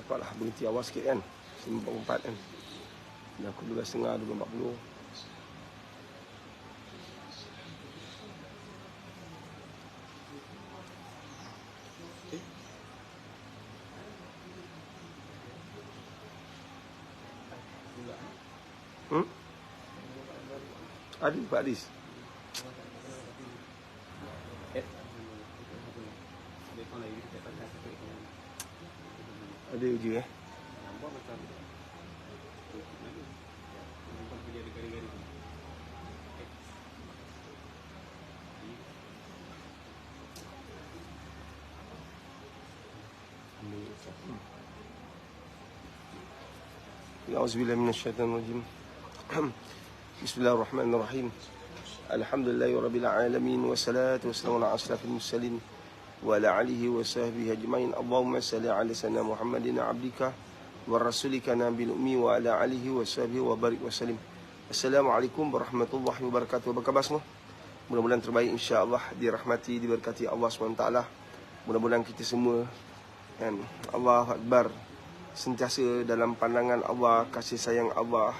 dapatlah berhenti awal sikit kan. 9.4 kan. Dah pukul 12.30, 12.40. Ada Pak Adis. Ada uji A'udzubillahi minasyaitonir rajim. Bismillahirrahmanirrahim. Alhamdulillahirabbil alamin wassalatu wassalamu ala asyrafil mursalin wa ala alihi wa sahbihi ajmain. Allahumma shalli ala sayyidina Muhammadin abdika wa rasulika nabil ummi wa ala alihi wa sahbihi wa barik wa salim. Assalamualaikum warahmatullahi wabarakatuh. Apa khabar semua? Mudah-mudahan terbaik insya-Allah, dirahmati, diberkati Allah SWT. Mudah-mudahan kita semua kan, Allahu Akbar, sentiasa dalam pandangan Allah, kasih sayang Allah,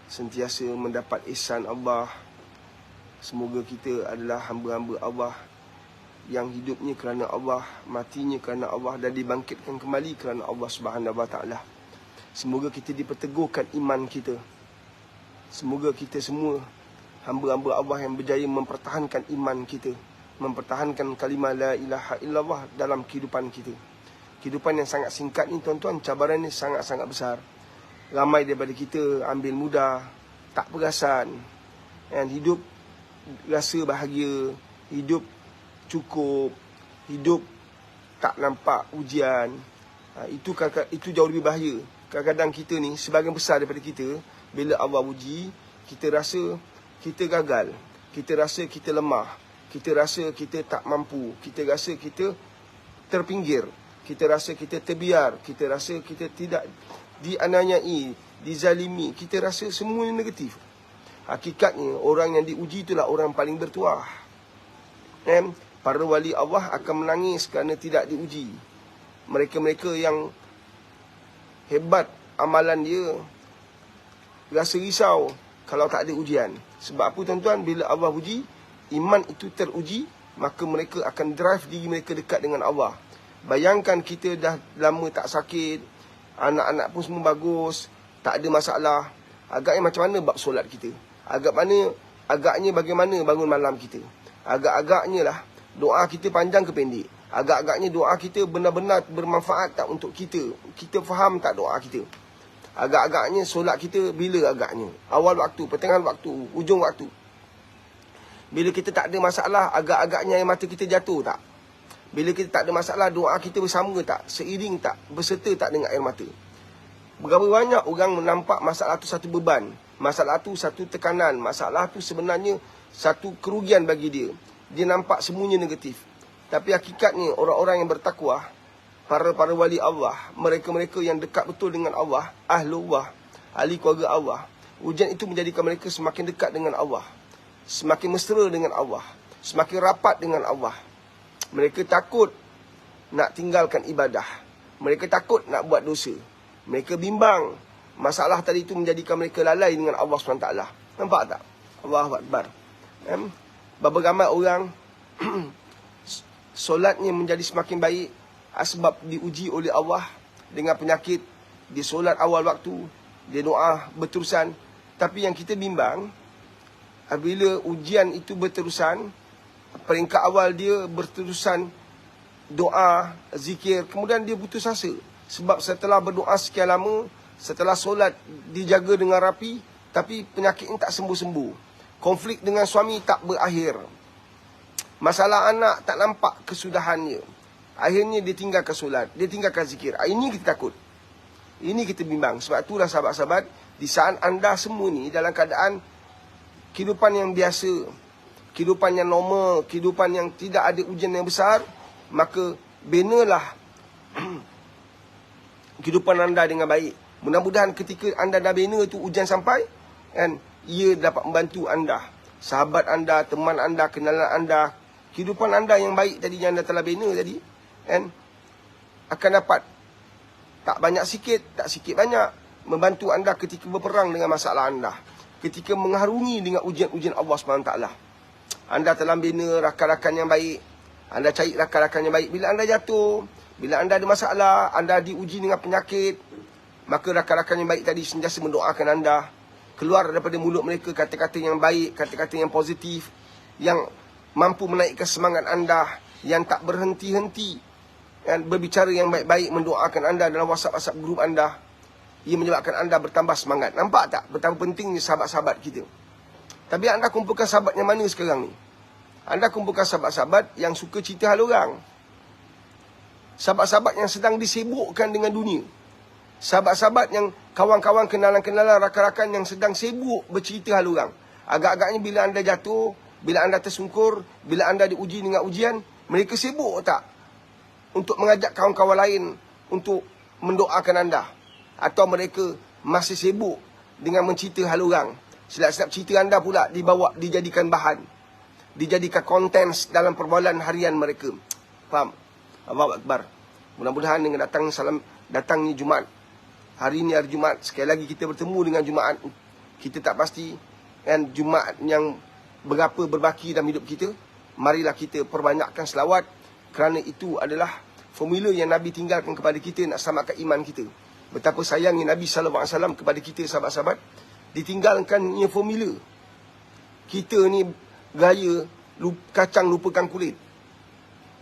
sentiasa mendapat ihsan Allah. Semoga kita adalah hamba-hamba Allah yang hidupnya kerana Allah, matinya kerana Allah, dan dibangkitkan kembali kerana Allah Subhanahu Wa Taala. Semoga kita diperteguhkan iman kita. Semoga kita semua hamba-hamba Allah yang berjaya mempertahankan iman kita, mempertahankan kalimah la ilaha illallah dalam kehidupan kita. Kehidupan yang sangat singkat ni tuan-tuan, cabaran ni sangat-sangat besar. Ramai daripada kita ambil mudah, tak perasan, dan hidup rasa bahagia, hidup cukup, hidup tak nampak ujian. Itu jauh lebih bahaya. Kadang-kadang kita ni, sebahagian besar daripada kita, bila Allah uji, kita rasa kita gagal, kita rasa kita lemah, kita rasa kita tak mampu, kita rasa kita terpinggir, kita rasa kita terbiar, kita rasa kita tidak dianiayai, dizalimi, kita rasa semuanya negatif. Hakikatnya orang yang diuji itulah orang paling bertuah. Para wali Allah akan menangis kerana tidak diuji. Mereka-mereka yang hebat amalan dia rasa risau kalau tak ada ujian. Sebab apa tuan-tuan? Bila Allah uji, iman itu teruji, maka mereka akan drive diri mereka dekat dengan Allah. Bayangkan kita dah lama tak sakit, anak-anak pun semua bagus, tak ada masalah. Agaknya macam mana bab solat kita? Agaknya bagaimana bangun malam kita? Agak-agaknya lah doa kita panjang ke pendek? Agak-agaknya doa kita benar-benar bermanfaat tak untuk kita? Kita faham tak doa kita? Agak-agaknya solat kita bila agaknya? Awal waktu, pertengahan waktu, ujung waktu. Bila kita tak ada masalah, agak-agaknya air mata kita jatuh tak? Bila kita tak ada masalah, doa kita bersama tak? Seiring tak? Berserta tak dengan air mata? Berapa banyak orang menampak masalah tu satu beban, masalah tu satu tekanan, masalah tu sebenarnya satu kerugian bagi dia. Dia nampak semuanya negatif. Tapi hakikatnya orang-orang yang bertakwa, para wali Allah, mereka-mereka yang dekat betul dengan Allah, ahlullah, ahli keluarga Allah, ujian itu menjadikan mereka semakin dekat dengan Allah, semakin mesra dengan Allah, semakin rapat dengan Allah. Mereka takut nak tinggalkan ibadah, mereka takut nak buat dosa, mereka bimbang. Masalah tadi itu menjadikan mereka lalai dengan Allah SWT. Nampak tak? Allahu Akbar. Berapa ramai orang solatnya menjadi semakin baik sebab diuji oleh Allah dengan penyakit. Dia solat awal waktu, dia doa berterusan. Tapi yang kita bimbang, bila ujian itu berterusan, peringkat awal dia berterusan doa, zikir, kemudian dia putus asa. Sebab setelah berdoa sekian lama, setelah solat dijaga dengan rapi, tapi penyakit ini tak sembuh-sembuh. Konflik dengan suami tak berakhir. Masalah anak tak nampak kesudahannya. Akhirnya dia tinggalkan solat, dia tinggalkan zikir. Ini kita takut, ini kita bimbang. Sebab itulah sahabat-sahabat, di saat anda semua ni dalam keadaan kehidupan yang biasa, kehidupan yang normal, kehidupan yang tidak ada ujian yang besar, maka benalah kehidupan anda dengan baik. Mudah-mudahan ketika anda dah bina itu ujian sampai, kan, ia dapat membantu anda, sahabat anda, teman anda, kenalan anda, kehidupan anda yang baik tadi yang anda telah bina tadi, kan, akan dapat tak banyak sikit, tak sikit banyak, membantu anda ketika berperang dengan masalah anda, ketika mengharungi dengan ujian-ujian Allah SWT. Anda telah bina rakan-rakan yang baik, anda cari rakan-rakan yang baik. Bila anda jatuh, bila anda ada masalah, anda diuji dengan penyakit, maka rakan-rakan yang baik tadi sentiasa mendoakan anda. Keluar daripada mulut mereka kata-kata yang baik, kata-kata yang positif, yang mampu menaikkan semangat anda, yang tak berhenti-henti, yang berbicara yang baik-baik, mendoakan anda dalam WhatsApp grup anda. Ia menyebabkan anda bertambah semangat. Nampak tak betapa pentingnya sahabat-sahabat kita? Tapi anda kumpulkan sahabat yang mana sekarang ni? Anda kumpulkan sahabat-sahabat yang suka cerita hal orang. Sahabat-sahabat yang sedang disibukkan dengan dunia. Sahabat-sahabat yang kawan-kawan, kenalan-kenalan, rakan-rakan yang sedang sibuk bercerita hal orang. Agak-agaknya bila anda jatuh, bila anda tersungkur, bila anda diuji dengan ujian, mereka sibuk tak untuk mengajak kawan-kawan lain untuk mendoakan anda? Atau mereka masih sibuk dengan mencerita hal orang? Silap-silap cerita anda pula dibawa, dijadikan bahan, dijadikan konten dalam perbualan harian mereka. Faham? Allahu Akbar. Mudah-mudahan dengan datangnya Jumaat, hari ini hari Jumaat, sekali lagi kita bertemu dengan Jumaat. Kita tak pasti kan Jumaat yang berapa berbaki dalam hidup kita. Marilah kita perbanyakkan selawat, kerana itu adalah formula yang Nabi tinggalkan kepada kita nak selamatkan iman kita. Betapa sayangnya Nabi SAW kepada kita sahabat-sahabat, ditinggalkannya formula. Kita ni gaya kacang lupakan kulit.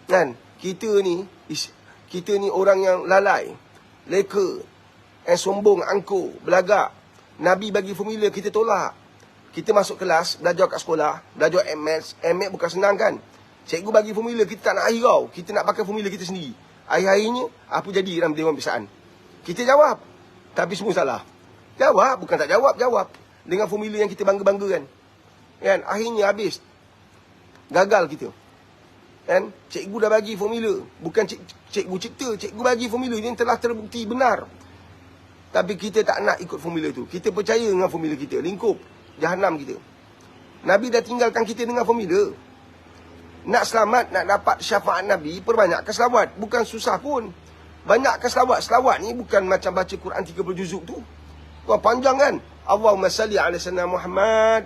Kan? Kita ni orang yang lalai, leka, sombong, angkuh, belagak. Nabi bagi formula, kita tolak. Kita masuk kelas, belajar kat sekolah, belajar MS bukan senang kan? Cikgu bagi formula, kita tak nak hirau. Kita nak pakai formula kita sendiri. Akhir-akhirnya, apa jadi dalam dewan pembinaan? Kita jawab, tapi semua salah. Jawab, bukan tak jawab, jawab. Dengan formula yang kita bangga-banggakan. Kan? Akhirnya habis. Gagal kita. Kan? Cikgu dah bagi formula. Bukan cikgu cipta, cikgu bagi formula. Ini telah terbukti benar. Tapi kita tak nak ikut formula tu. Kita percaya dengan formula kita. Lingkup Jahanam kita. Nabi dah tinggalkan kita dengan formula. Nak selamat, nak dapat syafaat Nabi, perbanyakkan selawat. Bukan susah pun. Banyakkan selawat. Selawat ni bukan macam baca Quran 30 juzuk tu. Wah, panjang kan? Allahumma salli ala sayyidina Muhammad.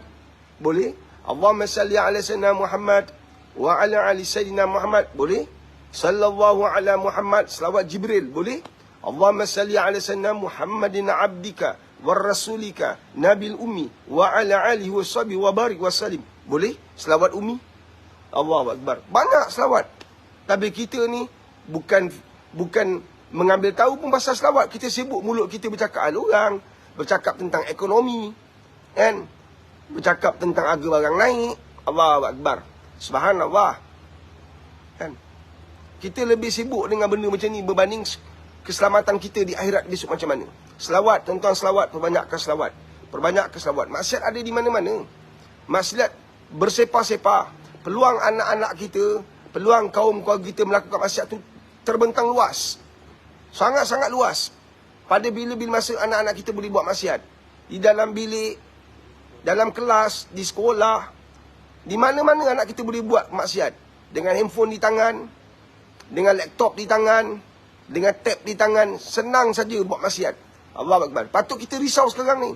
Boleh? Allahumma salli ala sayyidina Muhammad wa ala ali sayyidina Muhammad. Boleh? Sallallahu ala Muhammad. Selawat Jibril. Boleh? Allahumma salli ala sayyidina Muhammadin abdika wa rasulika nabil ummi wa ala alihi wa sahbihi wa barik wa salim. Boleh? Selawat ummi. Allahu Akbar. Banyak selawat. Tapi kita ni bukan mengambil tahu pun pasal selawat. Kita sibuk mulut kita bercakap hal orang, bercakap tentang ekonomi, kan? Bercakap tentang harga barang naik. Allahu Akbar. Subhanallah. Kan? Kita lebih sibuk dengan benda macam ni berbanding keselamatan kita di akhirat besok macam mana. Selawat, tuan-tuan, selawat, perbanyakkan selawat. Perbanyakkan selawat. Maksiat ada di mana-mana. Maksiat bersepah-sepah. Peluang anak-anak kita, peluang kaum keluarga kita melakukan maksiat tu terbentang luas. Sangat-sangat luas. Pada bila-bila masa anak-anak kita boleh buat maksiat. Di dalam bilik, dalam kelas, di sekolah, di mana-mana anak kita boleh buat maksiat. Dengan handphone di tangan, dengan laptop di tangan, dengan tab di tangan, senang saja buat maksiat. Allahu Akbar. Patut kita risau sekarang ni.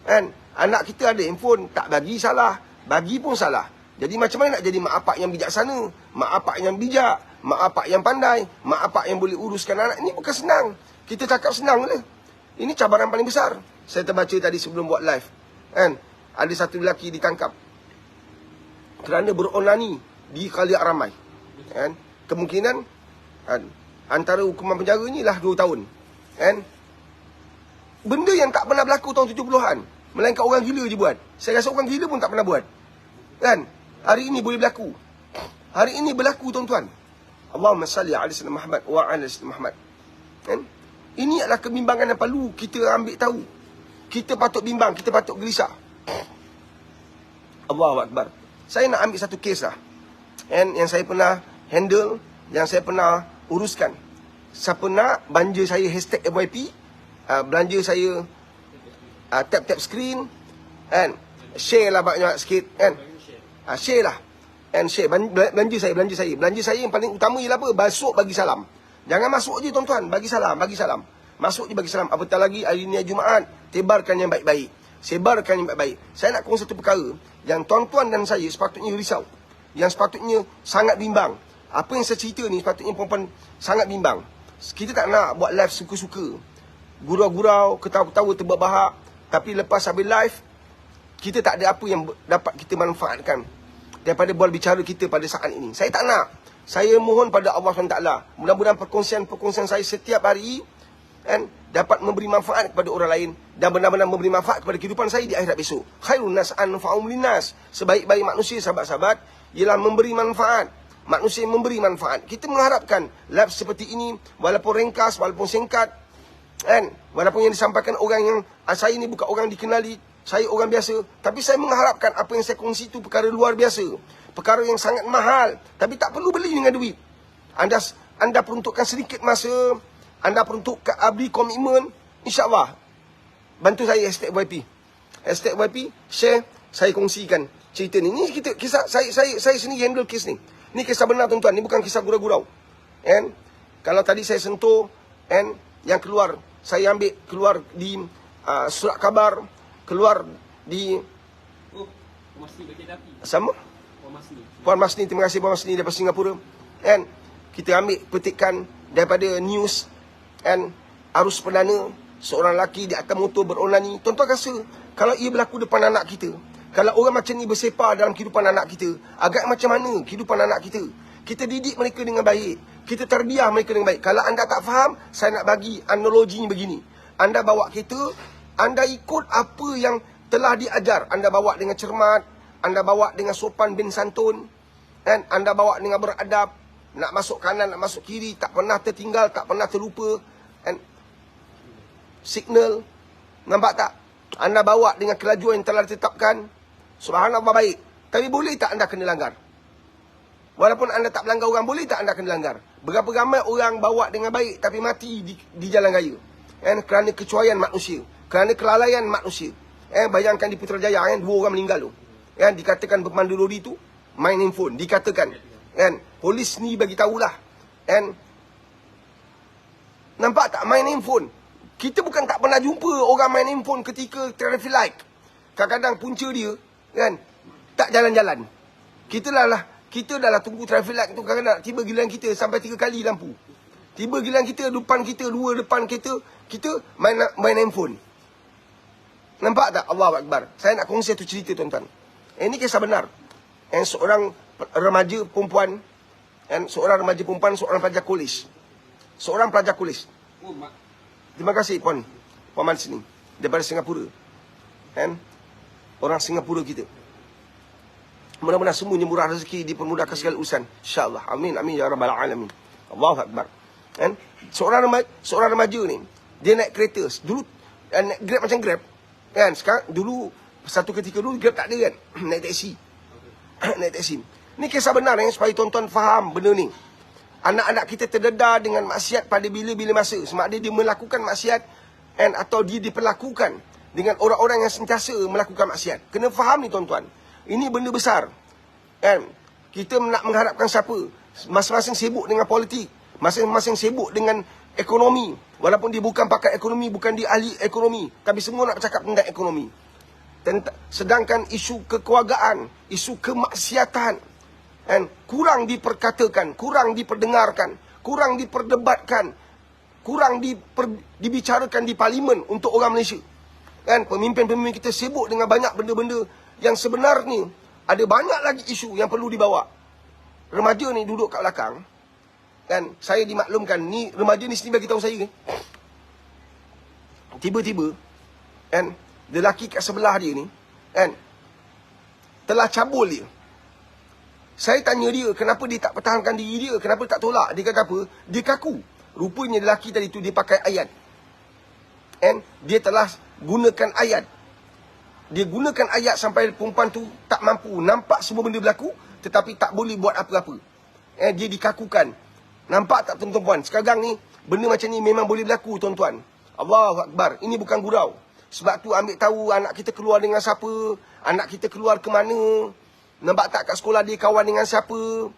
Kan? Anak kita ada handphone, tak bagi salah, bagi pun salah. Jadi macam mana nak jadi mak apak yang bijaksana, mak apak yang bijak, mak apak yang pandai, mak apak yang boleh uruskan anak? Ini bukan senang. Kita cakap senang je. Ini cabaran paling besar. Saya terbaca tadi sebelum buat live. Kan? Ada satu lelaki ditangkap kerana beronani di khalayak ramai. Kan? Kemungkinan kan, antara hukuman penjara ni lah 2 tahun. Kan? Benda yang tak pernah berlaku tahun 70-an. Melainkan orang gila je buat. Saya rasa orang gila pun tak pernah buat. Kan? Hari ini boleh berlaku. Hari ini berlaku, tuan-tuan. Allahumma salli ala sayyidina Muhammad wa ala sayyidina Muhammad. Kan? Ini adalah kebimbangan yang perlu kita ambil tahu. Kita patut bimbang, kita patut gelisah. Allahu Akbar. Saya nak ambil satu kes lah. Yang saya pernah handle, yang saya pernah uruskan. Siapa nak belanja saya hashtag FYP, belanja saya tap-tap screen, kan? Share lah banyak sikit, kan? Share lah. And share, belanja saya. Belanja saya yang paling utama ialah apa? Masuk bagi salam. Jangan masuk je, tuan-tuan, bagi salam, bagi salam. Masuk dia bagi salam. Apatah lagi hari ni Jumaat, tebarkan yang baik-baik. Sebarkan yang baik-baik. Saya nak kongsi satu perkara yang tuan-tuan dan saya sepatutnya risau. Yang sepatutnya sangat bimbang. Apa yang saya cerita ni sepatutnya perempuan sangat bimbang. Kita tak nak buat live suka-suka. Gurau-gurau, ketawa-ketawa, terbahak. Tapi lepas habis live, kita tak ada apa yang dapat kita manfaatkan daripada bual bicara kita pada saat ini. Saya tak nak. Saya mohon pada Allah SWT. Mudah-mudahan perkongsian saya setiap hari kan, dapat memberi manfaat kepada orang lain dan benar-benar memberi manfaat kepada kehidupan saya di akhirat besok. Khairun nas anfa'um linnas. Sebaik-baik manusia, sahabat-sahabat, ialah memberi manfaat. Manusia memberi manfaat. Kita mengharapkan live seperti ini, walaupun ringkas, walaupun singkat, kan, walaupun yang disampaikan orang yang saya ni bukan orang dikenali, saya orang biasa, tapi saya mengharapkan apa yang saya kongsi itu perkara luar biasa, perkara yang sangat mahal, tapi tak perlu beli dengan duit. Anda peruntukkan sedikit masa, anda peruntukkan abdi komitmen, insya-Allah bantu saya #YP. #YP share, saya kongsikan cerita ni. Ni kita kisah saya sendiri handle kes ni. Ni kisah benar tuan-tuan, ni bukan kisah gurau-gurau. And kalau tadi saya sentuh and yang keluar, saya ambil keluar di surat khabar, keluar di sama Puan Masni, terima kasih Puan Masni daripada Singapura. And kita ambil petikan daripada news and arus perdana, seorang lelaki di atas motor beronani. Tuan-tuan rasa kalau ia berlaku depan anak kita, kalau orang macam ni bersepah dalam kehidupan anak kita, agak macam mana kehidupan anak kita? Kita didik mereka dengan baik, kita terbiah mereka dengan baik. Kalau anda tak faham, saya nak bagi analoginya begini. Anda bawa kereta, anda ikut apa yang telah diajar. Anda bawa dengan cermat, anda bawa dengan sopan bin santun, dan anda bawa dengan beradab. Nak masuk kanan, nak masuk kiri, tak pernah tertinggal, tak pernah terlupa. And signal, nampak tak? Anda bawa dengan kelajuan yang telah ditetapkan. Subhanallah, baik. Tapi boleh tak anda kena langgar? Walaupun anda tak melanggar orang, boleh tak anda kena langgar? Berapa ramai orang bawa dengan baik tapi mati di jalan raya? Kerana kecuaian manusia, kerana kelalaian manusia. Bayangkan di Putrajaya, 2 orang meninggal tu. Dikatakan pemandu lori tu main handphone, dikatakan. Polis ni bagi tahulah. Nampak tak, main handphone? Kita bukan tak pernah jumpa orang main handphone ketika traffic light. Kadang-kadang punca dia kan tak jalan-jalan. Kita dah lah tunggu traffic light tu, kadang-kadang tiba giliran kita sampai 3 kali lampu. Tiba giliran kita, depan kita, 2 depan kita main handphone. Nampak tak? Allahu Akbar. Saya nak kongsi satu cerita tuan-tuan. Ini kisah benar. Seorang remaja perempuan, seorang pelajar kolej. Seorang pelajar kolej. Terima kasih Puan Mansini daripada Singapura. Orang Singapura kita. Mudah-mudahan semuanya murah rezeki, dipermudahkan segala urusan. InsyaAllah. Amin. Amin. Ya Rabbal Alamin. Allahu Akbar. Seorang remaja ni, dia naik kereta. Dulu, naik Grab macam Grab. Sekarang, dulu, satu ketika dulu, Grab tak ada kan. Naik taksi. Naik taksi. Ni kisah benar supaya tuan-tuan faham benda ni. Anak-anak kita terdedah dengan maksiat pada bila-bila masa. Semaksud dia melakukan maksiat atau dia diperlakukan dengan orang-orang yang sentiasa melakukan maksiat. Kena faham ni tuan-tuan. Ini benda besar. Kita nak mengharapkan siapa? Masing-masing sibuk dengan politik. Masing-masing sibuk dengan ekonomi. Walaupun dia bukan pakar ekonomi, bukan dia ahli ekonomi. Tapi semua nak bercakap tentang ekonomi. Sedangkan isu kekeluargaan, isu kemaksiatan, kurang diperkatakan, kurang diperdengarkan, kurang diperdebatkan, kurang dibicarakan di parlimen untuk orang Malaysia. Pemimpin-pemimpin kita sibuk dengan banyak benda-benda yang sebenarnya ada banyak lagi isu yang perlu dibawa. Remaja ni duduk kat belakang. Saya dimaklumkan, ni remaja ni sendiri bagi tahu saya. Tiba-tiba, lelaki kat sebelah dia ni, telah cabul dia. Saya tanya dia, kenapa dia tak pertahankan diri dia? Kenapa tak tolak? Dia kata apa? Dia kaku. Rupanya lelaki tadi tu dia pakai ayat. Dia telah gunakan ayat. Dia gunakan ayat sampai perempuan tu tak mampu nampak semua benda berlaku, tetapi tak boleh buat apa-apa. Dia dikakukan. Nampak tak tuan-tuan? Sekarang ni, benda macam ni memang boleh berlaku tuan-tuan. Allahu Akbar. Ini bukan gurau. Sebab tu ambil tahu anak kita keluar dengan siapa, anak kita keluar ke mana. Nampak tak kat sekolah dia kawan dengan siapa.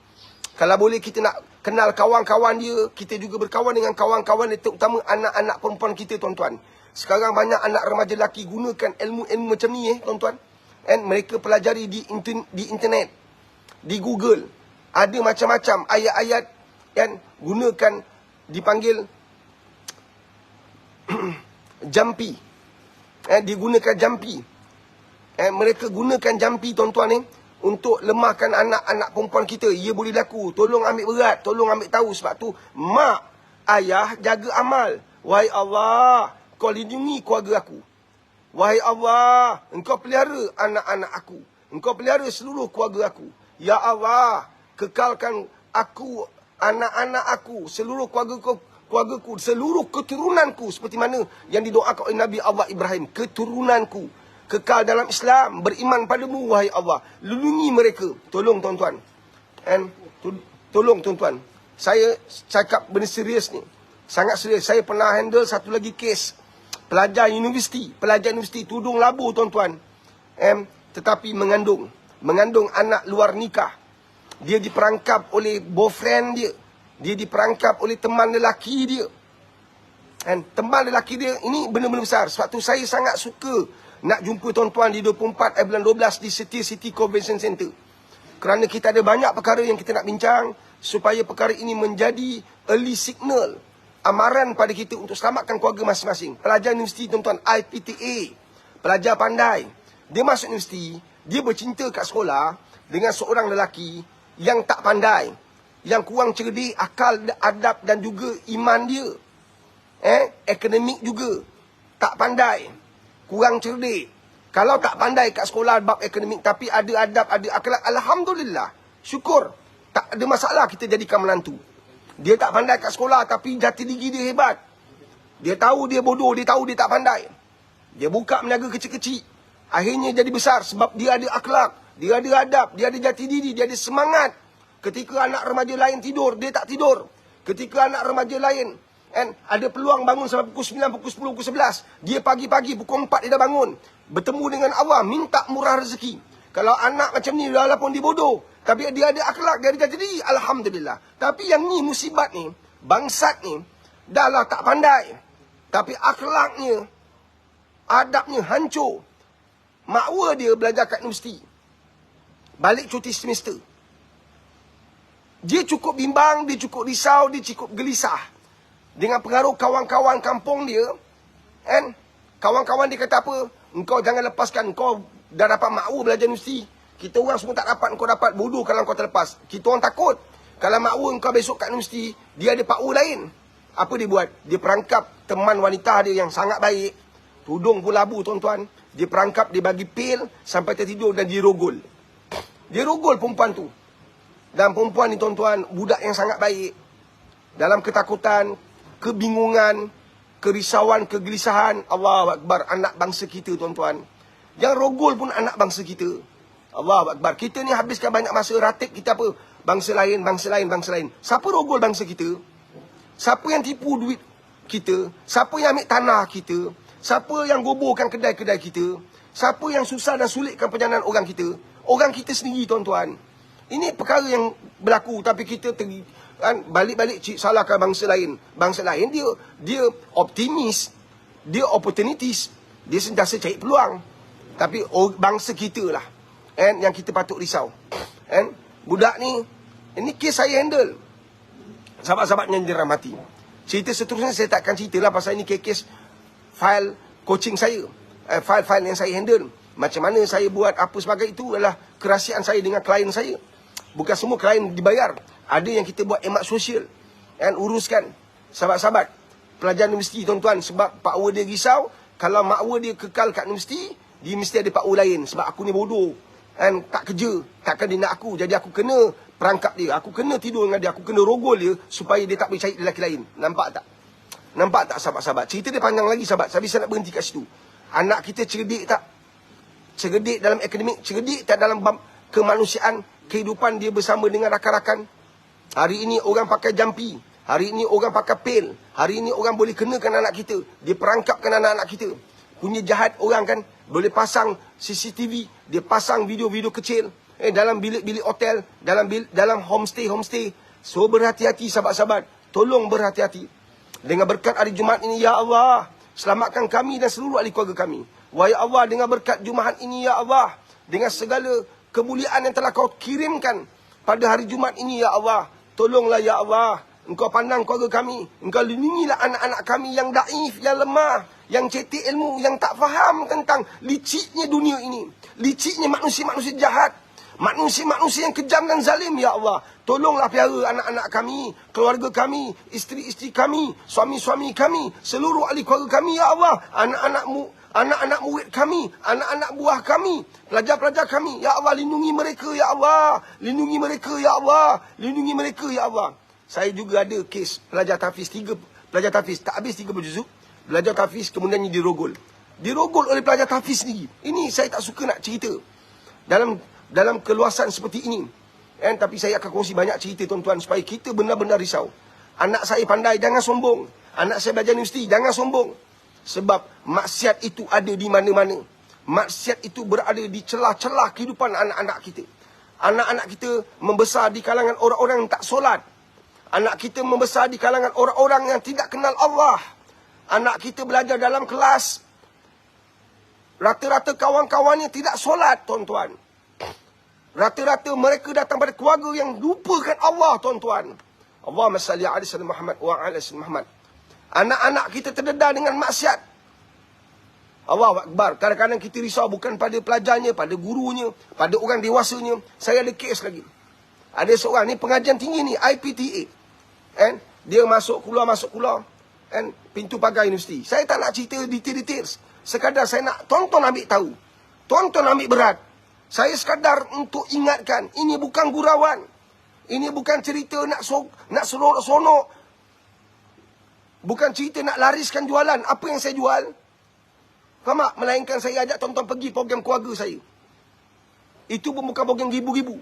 Kalau boleh kita nak kenal kawan-kawan dia, kita juga berkawan dengan kawan-kawan dia, terutama anak-anak perempuan kita, tuan-tuan. Sekarang banyak anak remaja lelaki gunakan ilmu-ilmu macam ni, tuan-tuan. And mereka pelajari di internet, di Google. Ada macam-macam ayat-ayat yang gunakan, dipanggil jampi. Digunakan jampi. Mereka gunakan jampi, tuan-tuan ni, untuk lemahkan anak-anak perempuan kita. Ia boleh laku. Tolong ambil berat. Tolong ambil tahu. Sebab tu, mak, ayah, jaga amal. Wahai Allah, kau lindungi keluarga aku. Wahai Allah, engkau pelihara anak-anak aku. Engkau pelihara seluruh keluarga aku. Ya Allah, kekalkan aku, anak-anak aku, seluruh keluargaku, seluruh keturunanku. Seperti mana yang didoakan oleh Nabi Allah Ibrahim. Keturunanku kekal dalam Islam, beriman padamu, wahai Allah. Lindungi mereka. Tolong, tuan-tuan. Tolong, tuan-tuan. Saya cakap benda serius ni. Sangat serius. Saya pernah handle satu lagi kes. Pelajar universiti tudung labu, tuan-tuan. Tetapi mengandung anak luar nikah. Dia diperangkap oleh boyfriend dia. Dia diperangkap oleh teman lelaki dia. Teman lelaki dia, ini benda-benda besar. Sebab tu saya sangat suka nak jumpa tuan-tuan di 24 bulan 12 di Setia City Convention Center. Kerana kita ada banyak perkara yang kita nak bincang, supaya perkara ini menjadi early signal, amaran pada kita untuk selamatkan keluarga masing-masing. Pelajar universiti, tuan-tuan, IPTA, pelajar pandai. Dia masuk universiti, dia bercinta kat sekolah dengan seorang lelaki yang tak pandai, yang kurang cerdik, akal, adab dan juga iman dia. Akademik juga tak pandai, kurang cerdik. Kalau tak pandai kat sekolah bab akademik, tapi ada adab, ada akhlak, alhamdulillah, syukur. Tak ada masalah kita jadikan menantu. Dia tak pandai kat sekolah, tapi jati diri dia hebat. Dia tahu dia bodoh, dia tahu dia tak pandai. Dia buka meniaga kecil-kecil. Akhirnya jadi besar sebab dia ada akhlak, dia ada adab, dia ada jati diri, dia ada semangat. Ketika anak remaja lain tidur, dia tak tidur. Ketika anak remaja lain ada peluang bangun sampai pukul 9, pukul 10, pukul 11. Dia pagi-pagi, pukul 4 dia dah bangun. Bertemu dengan Allah, minta murah rezeki. Kalau anak macam ni, walaupun dia bodoh, tapi dia ada akhlak, dia ada jati diri, alhamdulillah. Tapi yang ni, musibat ni, bangsat ni, dah lah tak pandai. Tapi akhlaknya, adabnya hancur. Makwa dia belajar kat universiti. Balik cuti semester. Dia cukup bimbang, dia cukup risau, dia cukup gelisah. Dengan pengaruh kawan-kawan kampung dia, kawan-kawan dia kata apa? Engkau jangan lepaskan, engkau dah dapat makwa belajar universiti. Kita orang semua tak dapat, engkau dapat, bodoh kalau engkau terlepas. Kita orang takut. Kalau makwa engkau besok kat universiti, dia ada pakwa lain. Apa dia buat? Dia perangkap teman wanita dia yang sangat baik. Tudung pun labu, tuan-tuan. Dia perangkap, dia bagi pil sampai tertidur dan dia rogol. Dia rogol perempuan tu. Dan perempuan ni, tuan-tuan, budak yang sangat baik. Dalam ketakutan, kebingungan, kerisauan, kegelisahan. Allahu Akbar, anak bangsa kita, tuan-tuan. Yang rogol pun anak bangsa kita. Allahu Akbar. Kita ni habiskan banyak masa ratib kita apa? Bangsa lain, bangsa lain, bangsa lain. Siapa rogol bangsa kita? Siapa yang tipu duit kita? Siapa yang ambil tanah kita? Siapa yang goborkan kedai-kedai kita? Siapa yang susah dan sulitkan perjalanan orang kita? Orang kita sendiri, tuan-tuan. Ini perkara yang berlaku, tapi kita balik-balik salahkan bangsa lain. Bangsa lain dia optimis, dia opportunities, dia sentiasa cari peluang. Tapi bangsa kita lah yang kita patut risau. Budak ni, ini kes saya handle. Sahabat-sahabat yang dirahmati, cerita seterusnya saya takkan cerita lah, pasal ini kes file coaching saya, file-file yang saya handle. Macam mana saya buat apa sebagai itu adalah kerahsiaan saya dengan klien saya. Bukan semua klien dibayar. Ada yang kita buat emak sosial, uruskan. Sahabat-sahabat pelajar universiti, tuan-tuan, sebab pakwa dia risau. Kalau makwa dia kekal kat universiti, dia mesti ada pakwa lain. Sebab aku ni bodoh, tak kerja, takkan dia nak aku. Jadi aku kena perangkap dia, aku kena tidur dengan dia, aku kena rogol dia supaya dia tak boleh cari lelaki lain. Nampak tak? Nampak tak, sahabat-sahabat? Cerita dia panjang lagi, sahabat. Tapi saya nak berhenti kat situ. Anak kita cerdik tak? Cerdik dalam akademik, cerdik tak dalam kemanusiaan, kehidupan dia bersama dengan rakan-rakan. Hari ini orang pakai jampi, hari ini orang pakai pil, hari ini orang boleh kenakan anak kita, dia perangkapkan anak-anak kita. Punya jahat orang kan, boleh pasang CCTV, dia pasang video-video kecil, dalam bilik-bilik hotel, dalam homestay. So berhati-hati sahabat-sahabat. Tolong berhati-hati. Dengan berkat hari Jumaat ini, ya Allah, selamatkan kami dan seluruh ahli keluarga kami. Wahai Allah, dengan berkat Jumaat ini, ya Allah, dengan segala kemuliaan yang telah kau kirimkan pada hari Jumaat ini, ya Allah, tolonglah ya Allah. Engkau pandang keluarga kami. Engkau lindungilah anak-anak kami yang daif, yang lemah, yang cetek ilmu, yang tak faham tentang liciknya dunia ini. Liciknya manusia-manusia jahat. Manusia-manusia yang kejam dan zalim, ya Allah. Tolonglah pelihara anak-anak kami, keluarga kami, isteri-isteri kami, suami-suami kami, seluruh ahli keluarga kami, ya Allah. Anak-anak murid kami, anak-anak buah kami, pelajar-pelajar kami. Ya Allah, lindungi mereka, ya Allah. Lindungi mereka, ya Allah. Lindungi mereka, ya Allah. Saya juga ada kes pelajar tahfiz, 3 pelajar tahfiz, tak habis 30 juzuk. Belajar tahfiz, kemudiannya dirogol. Dirogol oleh pelajar tahfiz sendiri. Ini saya tak suka nak cerita dalam keluasan seperti ini. Tapi saya akan kongsi banyak cerita tuan-tuan, supaya kita benar-benar risau. Anak saya pandai, jangan sombong. Anak saya belajar universiti, jangan sombong. Sebab maksiat itu ada di mana-mana. Maksiat itu berada di celah-celah kehidupan anak-anak kita. Anak-anak kita membesar di kalangan orang-orang yang tak solat. Anak kita membesar di kalangan orang-orang yang tidak kenal Allah. Anak kita belajar dalam kelas, rata-rata kawan-kawannya tidak solat, tuan-tuan. Rata-rata mereka datang pada keluarga yang lupakan Allah, tuan-tuan. Allahumma salli ala sayyidina Muhammad wa ala sayyidina Muhammad. Anak-anak kita terdedah dengan maksiat. Allahu Akbar. Kadang-kadang kita risau bukan pada pelajarnya, pada gurunya, pada orang dewasanya. Saya ada kes lagi. Ada seorang ni pengajian tinggi ni, IPTA. Dia masuk keluar. Pintu pagar universiti. Saya tak nak cerita detail-detail. Sekadar saya nak tonton ambil tahu. Tonton ambil berat. Saya sekadar untuk ingatkan, ini bukan gurauan. Ini bukan cerita nak seronok-sonok. Bukan cerita nak lariskan jualan. Apa yang saya jual? Faham tak? Melainkan saya ajak tonton pergi program keluarga saya. Itu pun bukan program ribu-ribu.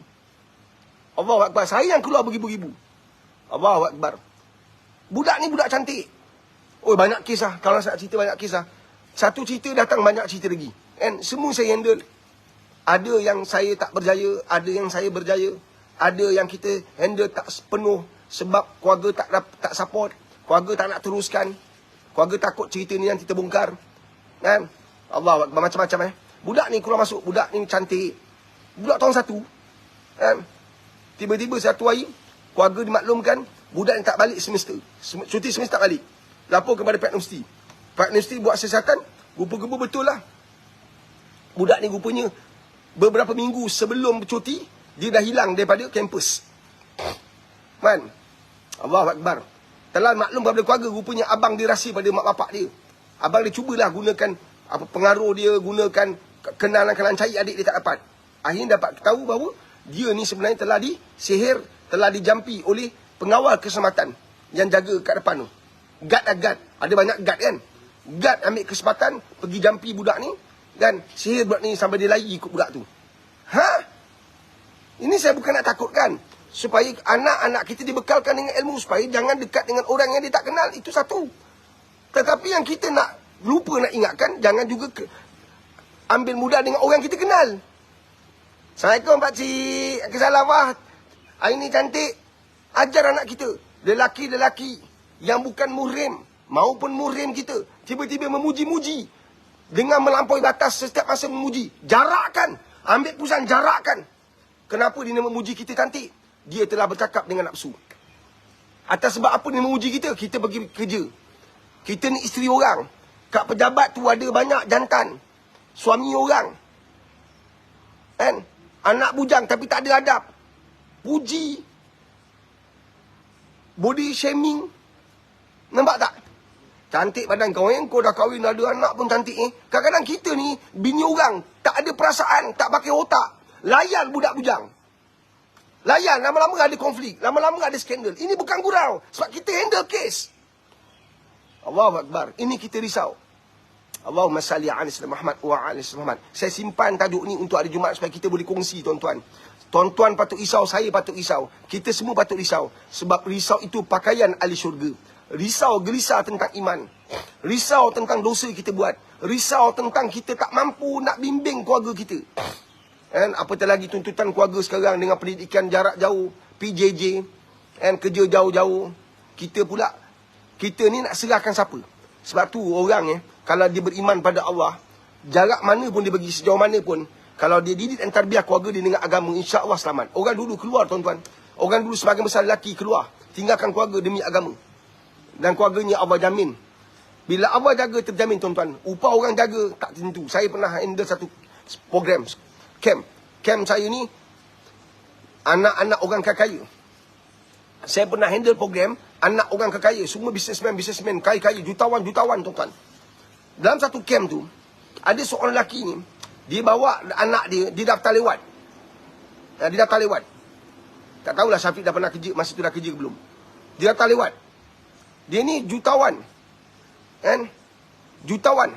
Allahu Akbar. Saya yang keluar beribu-ribu. Allahu Akbar. Budak ni budak cantik. Oh, banyak kisah. Kalau saya cerita banyak kisah. Satu cerita datang banyak cerita lagi. Semua saya handle. Ada yang saya tak berjaya. Ada yang saya berjaya. Ada yang kita handle tak penuh. Sebab keluarga tak support. Keluarga tak nak teruskan. Keluarga takut cerita ni nanti terbongkar. Allah Akbar. Macam-macam. Budak ni keluar masuk. Budak ni cantik. Budak tahun 1. Tiba-tiba satu hari, keluarga dimaklumkan, budak ni tak balik semester. Cuti semester tak balik. Lapor kepada pihak universiti. Pihak universiti buat siasatan, rupa-rupa betul lah. Budak ni rupanya, beberapa minggu sebelum cuti, dia dah hilang daripada kampus. Allahu Akbar. Telah maklum kepada keluarga, rupanya abang dia rahsia pada mak bapak dia. Abang dia cubalah gunakan pengaruh dia, gunakan kenalan-kenalan cari adik dia tak dapat. Akhirnya dapat tahu bahawa dia ni sebenarnya telah disihir, telah dijampi oleh pengawal keselamatan yang jaga kat depan tu. Guard. Ada banyak guard kan. Guard ambil kesempatan pergi jampi budak ni dan sihir budak ni sampai dia lari ikut budak tu. Ini saya bukan nak takutkan. Supaya anak-anak kita dibekalkan dengan ilmu. Supaya jangan dekat dengan orang yang dia tak kenal. Itu satu. Tetapi yang kita nak lupa nak ingatkan, jangan juga ambil mudah dengan orang yang kita kenal. Assalamualaikum pakcik. Kesalam. Hari ni cantik. Ajar anak kita. Lelaki-lelaki yang bukan muhrim maupun muhrim kita tiba-tiba memuji-muji dengan melampaui batas setiap masa memuji. Jarakkan. Ambil keputusan, jarakkan. Kenapa dia memuji kita cantik? Dia telah bercakap dengan nafsu. Atas sebab apa dia memuji kita? Kita pergi kerja. Kita ni isteri orang. Kat pejabat tu ada banyak jantan. Suami orang. Anak bujang tapi tak ada adab. Puji. Body shaming. Nampak tak? Cantik badan kau kau dah kahwin ada anak pun cantik Kadang-kadang kita ni bini orang. Tak ada perasaan. Tak pakai otak. Layan budak bujang. Layan. Lama-lama ada konflik. Lama-lama ada skandal. Ini bukan gurau. Sebab kita handle case. Allahu Akbar. Ini kita risau. Allahumma salli ala sayyidina Muhammad wa ala sayyidina Muhammad. Saya simpan tajuk ni untuk hari Jumaat supaya kita boleh kongsi, tuan-tuan. Tuan-tuan patut risau, saya patut risau. Kita semua patut risau. Sebab risau itu pakaian ahli syurga. Risau, gelisah tentang iman. Risau tentang dosa kita buat. Risau tentang kita tak mampu nak bimbing keluarga kita. And apatah lagi tuntutan keluarga sekarang dengan pendidikan jarak jauh, PJJ, and kerja jauh-jauh. Kita ni nak serahkan siapa? Sebab tu orang kalau dia beriman pada Allah, jarak mana pun dia pergi, sejauh mana pun, kalau dia didik dan tarbiyah keluarga dia dengan agama, insya-Allah selamat. Orang dulu keluar tuan-tuan. Orang dulu sebagian besar lelaki keluar, tinggalkan keluarga demi agama. Dan keluarganya Allah jamin. Bila Allah jaga terjamin tuan-tuan. Upah orang jaga tak tentu. Saya pernah handle satu program camp saya ni anak-anak orang kaya. Saya pernah handle program anak orang kaya, semua businessman kaya-kaya, jutawan tuan-tuan. Dalam satu camp tu ada seorang lelaki ni, dia bawa anak dia daftar lewat. Dia daftar lewat. Tak tahulah Syafiq dah pernah kerja, masa tu dah kerja ke belum. Dia daftar lewat. Dia ni jutawan. Kan? Jutawan.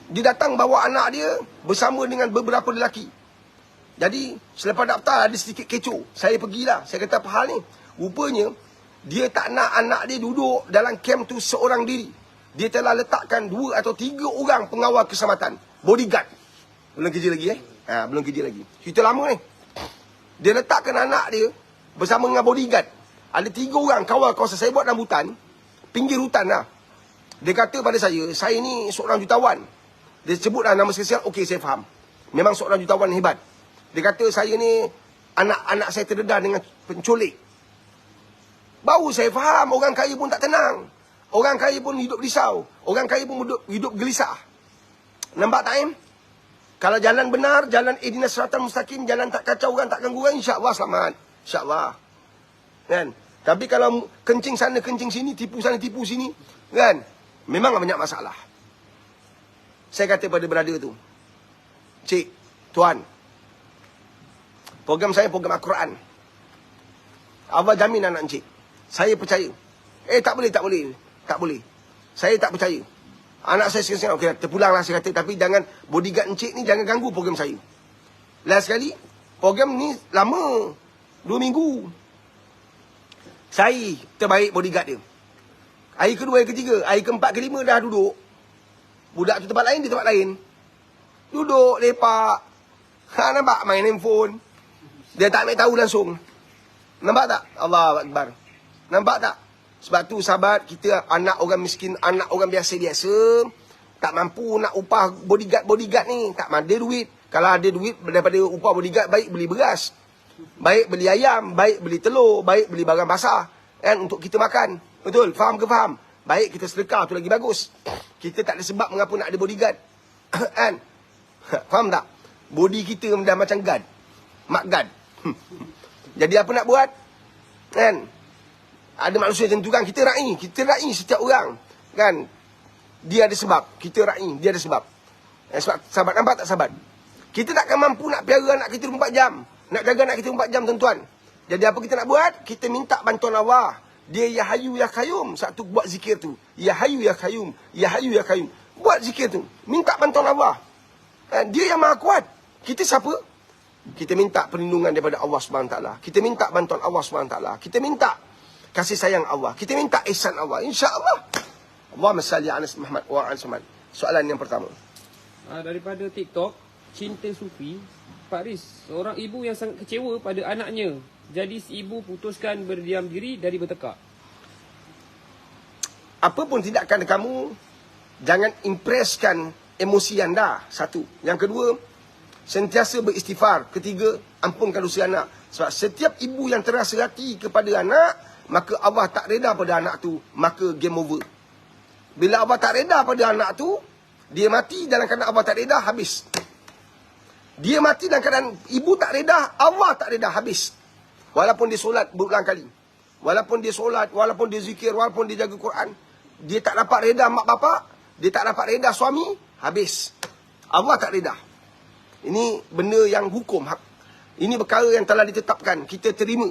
Dia datang bawa anak dia bersama dengan beberapa lelaki. Jadi, selepas daftar ada sedikit kecoh. Saya pergilah. Saya kata, apa hal ni? Rupanya, dia tak nak anak dia duduk dalam camp tu seorang diri. Dia telah letakkan 2 atau 3 orang pengawal keselamatan. Bodyguard. Belum kerja lagi belum kerja lagi. Cerita lama ni. Dia letakkan anak dia bersama dengan bodyguard. Ada 3 orang kawal kawasan. Saya buat dalam hutan. Pinggir hutan lah. Dia kata pada saya ni seorang jutawan. Dia sebutlah nama spesial. Okey, saya faham. Memang seorang jutawan hebat. Dia kata saya ni anak-anak saya terdedah dengan penculik. Baru saya faham orang kaya pun tak tenang. Orang kaya pun hidup risau. Orang kaya pun hidup gelisah. Nampak tak Kalau jalan benar, jalan ihdinas siratal mustaqim, jalan tak kacau orang, tak ganggu orang, insya-Allah selamat. Insya-Allah. Kan? Tapi kalau kencing sana, kencing sini, tipu sana, tipu sini, kan? Memang banyak masalah. Saya kata pada brother tu, cik, tuan, program saya program Al-Quran. Allah jamin anak cik. Saya percaya. Tak boleh. Saya tak percaya. Anak saya sekarang, okey, terpulanglah saya kata. Tapi jangan, bodyguard encik ni jangan ganggu program saya. Last sekali, program ni lama. 2 minggu. Saya terbaik bodyguard dia. Hari kedua, hari ketiga, hari keempat, kelima dah duduk. Budak tu tempat lain, dia tempat lain. Duduk, lepak. Nampak main handphone. Dia tak ambil tahu langsung. Nampak tak? Allahu Akbar. Nampak tak? Sebab tu sahabat, kita anak orang miskin, anak orang biasa-biasa, tak mampu nak upah bodyguard ni. Tak ada duit. Kalau ada duit daripada upah bodyguard, baik beli beras. Baik beli ayam, baik beli telur, baik beli barang basah. Kan? Untuk kita makan. Betul? Faham ke faham? Baik kita sedekah, tu lagi bagus. Kita tak ada sebab mengapa nak ada bodyguard. Kan? Faham tak? Body kita dah macam guard. Mak guard. Jadi apa nak buat? Kan? Ada manusia macam tu kan? Kita raih setiap orang. Kan? Dia ada sebab. Kita raih, dia ada sebab. Sebab sahabat, nampak tak sahabat? Kita takkan mampu nak piara anak kita 24 jam. Nak jaga anak kita 24 jam tuan-tuan. Jadi apa kita nak buat? Kita minta bantuan Allah. Dia Ya Hayyu Ya Qayyum. Satu buat zikir tu. Ya Hayyu Ya Qayyum. Ya Hayyu Ya Qayyum. Buat zikir tu. Minta bantuan Allah. Dia yang maha kuat. Kita siapa? Kita minta perlindungan daripada Allah SWT. Kita minta bantuan Allah SWT. Kita minta kasih sayang Allah. Kita minta ihsan Allah. InsyaAllah. Allahumma salli ala Muhammad wa ala Muhammad. Soalan yang pertama. Daripada TikTok, Cinta Sufi, Pak Riz, seorang ibu yang sangat kecewa pada anaknya. Jadi si ibu putuskan berdiam diri dari bertekak. Apa pun tindakan kamu, jangan impreskan emosi anda. Satu. Yang kedua, sentiasa beristighfar. Ketiga, ampunkan dosa anak. Sebab setiap ibu yang terasa hati kepada anak, maka Allah tak reda pada anak tu, maka game over. Bila Allah tak reda pada anak tu, dia mati dalam keadaan Allah tak reda, habis. Dia mati dalam keadaan ibu tak reda, Allah tak reda, habis. Walaupun dia solat berulang kali, walaupun dia solat, walaupun dia zikir, walaupun dia jaga Quran, dia tak dapat reda mak bapak, dia tak dapat reda suami, habis. Allah tak reda. Ini benda yang hukum hak. Ini perkara yang telah ditetapkan, kita terima.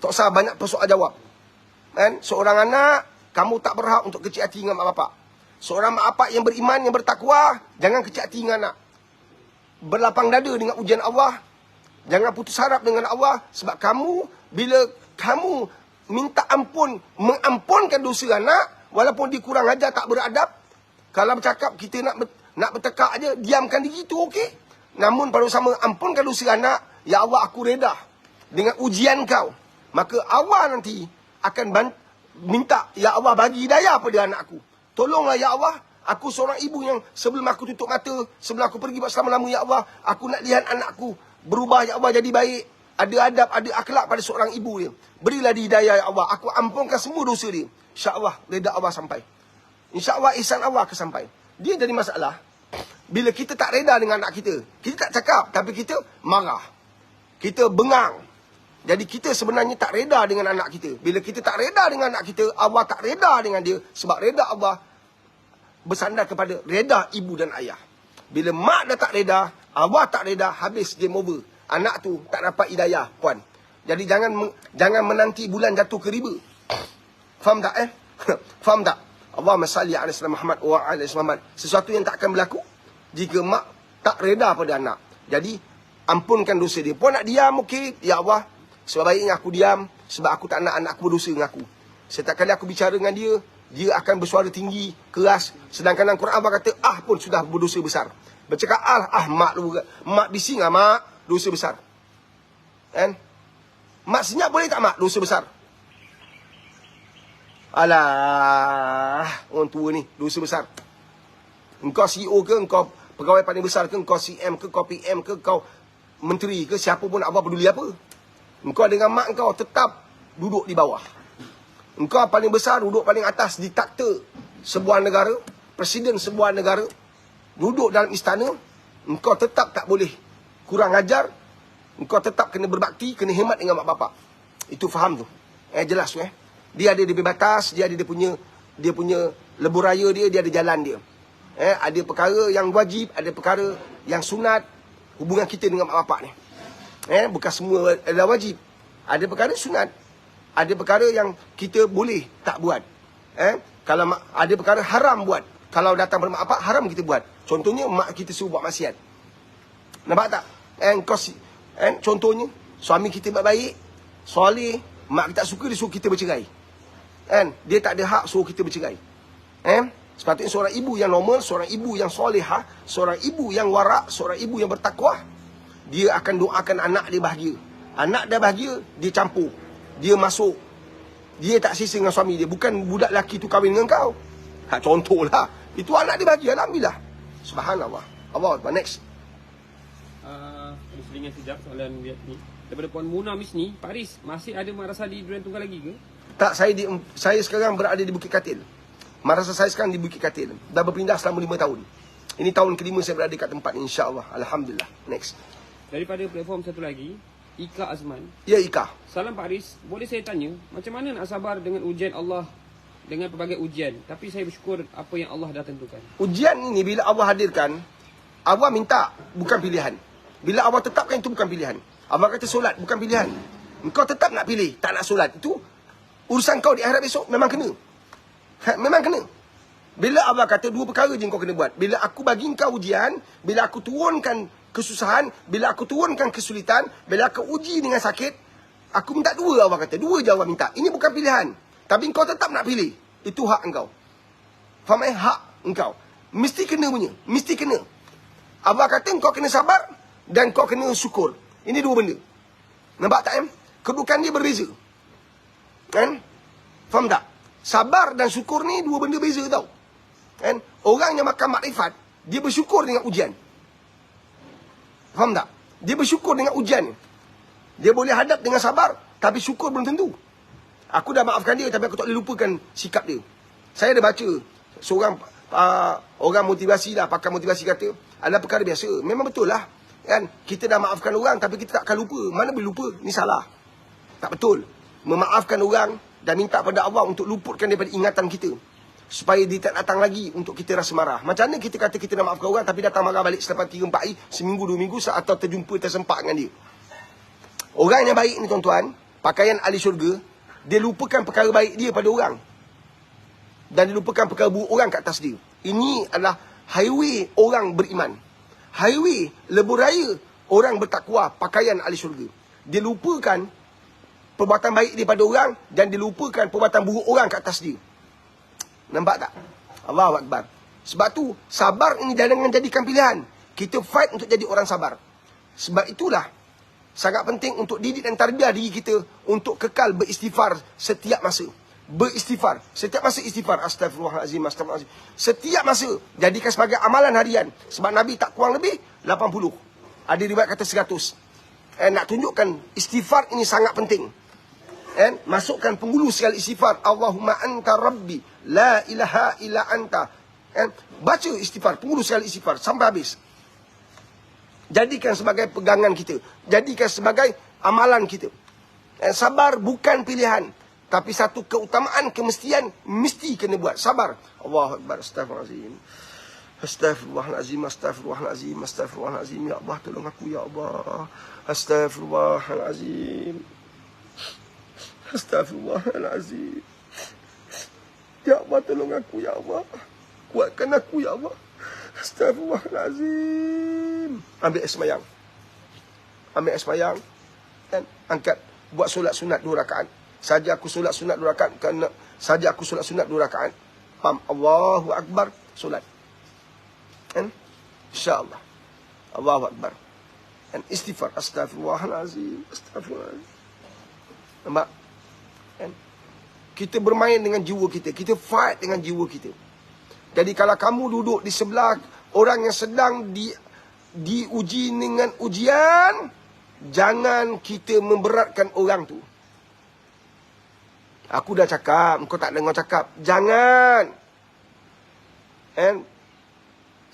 Tak usah banyak persoal jawab. Seorang anak, kamu tak berhak untuk kecil hati dengan mak bapak. Seorang mak bapak yang beriman, yang bertakwa, jangan kecil hati dengan anak. Berlapang dada dengan ujian Allah. Jangan putus harap dengan Allah. Sebab kamu, bila kamu minta ampun, mengampunkan dosa anak, walaupun dia kurang ajar, tak beradab. Kalau bercakap, kita nak nak bertekak aja, diamkan diri tu okey. Namun pada sama ampunkan dosa anak. Ya Allah, aku reda dengan ujian kau. Maka awal nanti akan minta, ya Allah bagi hidayah pada anak aku. Tolonglah ya Allah, aku seorang ibu yang sebelum aku tutup mata, sebelum aku pergi buat selama-lama ya Allah, aku nak lihat anakku berubah ya Allah jadi baik, ada adab, ada akhlak pada seorang ibu dia. Berilah dia hidayah ya Allah, aku ampunkan semua dosa dia. InsyaAllah reda Allah sampai. InsyaAllah ihsan Allah akan sampai. Dia jadi masalah bila kita tak reda dengan anak kita. Kita tak cakap, tapi kita marah, kita bengang. Jadi kita sebenarnya tak reda dengan anak kita. Bila kita tak reda dengan anak kita, Allah tak reda dengan dia. Sebab reda Allah bersandar kepada reda ibu dan ayah. Bila mak dah tak reda, Allah tak reda, habis game over. Anak tu tak dapat hidayah, puan. Jadi jangan menanti bulan jatuh ke riba. Faham tak Faham tak? Allahumma salli ala sayyidina Muhammad wa ala Muhammad. Sesuatu yang tak akan berlaku jika mak tak reda pada anak. Jadi ampunkan dosa dia. Puan nak diam, okey, ya Allah, sebaiknya aku diam sebab aku tak nak anak aku berdosa dengan aku. Setiap kali aku bicara dengan dia, dia akan bersuara tinggi, keras. Sedangkan dalam Quran Allah kata, pun sudah berdosa besar. Bercakap mak lu, mak bising mak, dosa besar. Kan? Mak senyap boleh tak mak? Dosa besar. Alah, orang tua ni, dosa besar. Engkau CEO ke, engkau pegawai paling besar ke, engkau CM ke, kau PM ke, kau menteri ke, siapa pun Allah peduli apa. Engkau dengan mak engkau tetap duduk di bawah. Engkau paling besar, duduk paling atas di takhta sebuah negara, presiden sebuah negara, duduk dalam istana, engkau tetap tak boleh kurang ajar, engkau tetap kena berbakti, kena hemat dengan mak bapak. Itu faham tu. Jelas tu Dia ada batas, dia ada dia punya lebuh raya dia ada jalan dia. Ada perkara yang wajib, ada perkara yang sunat hubungan kita dengan mak bapak ni. Bukan semua adalah wajib. Ada perkara sunat. Ada perkara yang kita boleh tak buat. Kalau ada perkara haram buat. Kalau datang pada mak bapak, haram kita buat. Contohnya, mak kita suruh buat maksiat. Nampak tak? Contohnya, suami kita baik, soleh, mak kita tak suka, dia suruh kita bercerai. Dia tak ada hak suruh kita bercerai. Sepatutnya seorang ibu yang normal, seorang ibu yang solehah, seorang ibu yang warak, seorang ibu yang bertakwa, dia akan doakan anak dia bahagia. Anak dia bahagia, dia campur. Dia masuk. Dia tak sisa dengan suami dia. Bukan budak lelaki tu kahwin dengan kau. Contohlah. Itu anak dia bahagia. Alhamdulillah. Subhanallah. Allah Akbar. Next. Selingan sekejap soalan ni. Daripada Puan Muna Misni, Pak Riz, masih ada madrasah di Durian Tunggal lagi ke? Tak, saya sekarang berada di Bukit Katil. Madrasah saya sekarang di Bukit Katil. Dah berpindah selama 5 tahun. Ini tahun kelima saya berada kat tempat ni, insya-Allah. Alhamdulillah. Next. Daripada platform satu lagi, Ika Azman. Ya, Ika. Salam Pak Riz, boleh saya tanya, macam mana nak sabar dengan ujian Allah, dengan pelbagai ujian, tapi saya bersyukur apa yang Allah dah tentukan. Ujian ini bila Allah hadirkan, Allah minta, bukan pilihan. Bila Allah tetapkan, itu bukan pilihan. Allah kata solat, bukan pilihan. Engkau tetap nak pilih, tak nak solat. Itu urusan kau di akhirat besok, memang kena. Memang kena. Bila Allah kata, dua perkara je kau kena buat. Bila aku bagi kau ujian, bila aku turunkan kesusahan, bila aku turunkan kesulitan, bila aku uji dengan sakit, aku minta dua, Allah kata. Dua je Allah minta. Ini bukan pilihan. Tapi engkau tetap nak pilih. Itu hak engkau. Faham hak engkau. Mesti kena punya. Mesti kena. Allah kata engkau kena sabar dan kau kena syukur. Ini dua benda. Nampak tak Kedudukan dia berbeza. Kan? Faham tak? Sabar dan syukur ni dua benda beza tau. Kan? Orang yang makan makrifat, dia bersyukur dengan ujian. Faham tak? Dia bersyukur dengan ujian. Dia boleh hadap dengan sabar, tapi syukur belum tentu. Aku dah maafkan dia, tapi aku tak boleh lupakan sikap dia. Saya ada baca seorang orang motivasi lah, pakar motivasi kata, adalah perkara biasa. Memang betul lah. Kan? Kita dah maafkan orang, tapi kita tak akan lupa. Mana boleh lupa? Ni salah. Tak betul. Memaafkan orang dan minta pada Allah untuk luputkan daripada ingatan kita, supaya dia tak datang lagi untuk kita rasa marah. Macam mana kita kata kita nak maafkan orang, tapi datang marah balik selepas 3-4 hari, seminggu 2 minggu, atau terjumpa tersempak dengan dia. Orang yang baik ni tuan-tuan, pakaian ahli syurga, dia lupakan perkara baik dia pada orang, dan dia lupakan perkara buruk orang kat atas dia. Ini adalah highway orang beriman. Highway lebuh raya orang bertakwa, pakaian ahli syurga. Dia lupakan perbuatan baik dia pada orang, dan dia lupakan perbuatan buruk orang kat atas dia. Nampak tak? Allahu Akbar. Sebab tu, sabar ini jangan jadikan pilihan. Kita fight untuk jadi orang sabar. Sebab itulah, sangat penting untuk didik dan tarbiyah diri kita untuk kekal beristighfar setiap masa. Beristighfar. Setiap masa istighfar. Astaghfirullahalazim, astaghfirullahalazim. Setiap masa. Jadikan sebagai amalan harian. Sebab Nabi tak kurang lebih 80. Ada riwayat kata 100. Nak tunjukkan istighfar ini sangat penting. Masukkan penghulu sekali istighfar. Allahumma anta rabbi. La ilaha illa anta. Baca istighfar. Penghulu sekali istighfar. Sampai habis. Jadikan sebagai pegangan kita. Jadikan sebagai amalan kita. Sabar bukan pilihan. Tapi satu keutamaan, kemestian, mesti kena buat. Sabar. Allahu Akbar. Astaghfirullahalazim. Astaghfirullahalazim. Astaghfirullahalazim. Astaghfirullahalazim. Ya Allah, tolong aku, ya Allah. Astaghfirullahalazim. Astaghfirullahalazim. Ya Allah, tolong aku, ya Allah. Kuatkan aku, ya Allah. Astaghfirullahalazim. Ambil air semayang. Ambil air semayang. Dan angkat. Buat solat sunat 2 rakaat. Saja aku solat sunat 2 rakaat. Kerana saja aku solat sunat 2 rakaat. Faham? Allahu Akbar. Solat. InsyaAllah. Allahu Akbar. Dan istighfar. Astaghfirullahalazim. Astaghfirullahalazim. Nampak? Kita bermain dengan jiwa kita. Kita fight dengan jiwa kita. Jadi kalau kamu duduk di sebelah orang yang sedang diuji dengan ujian, jangan kita memberatkan orang tu. Aku dah cakap, kau tak dengar cakap. Jangan.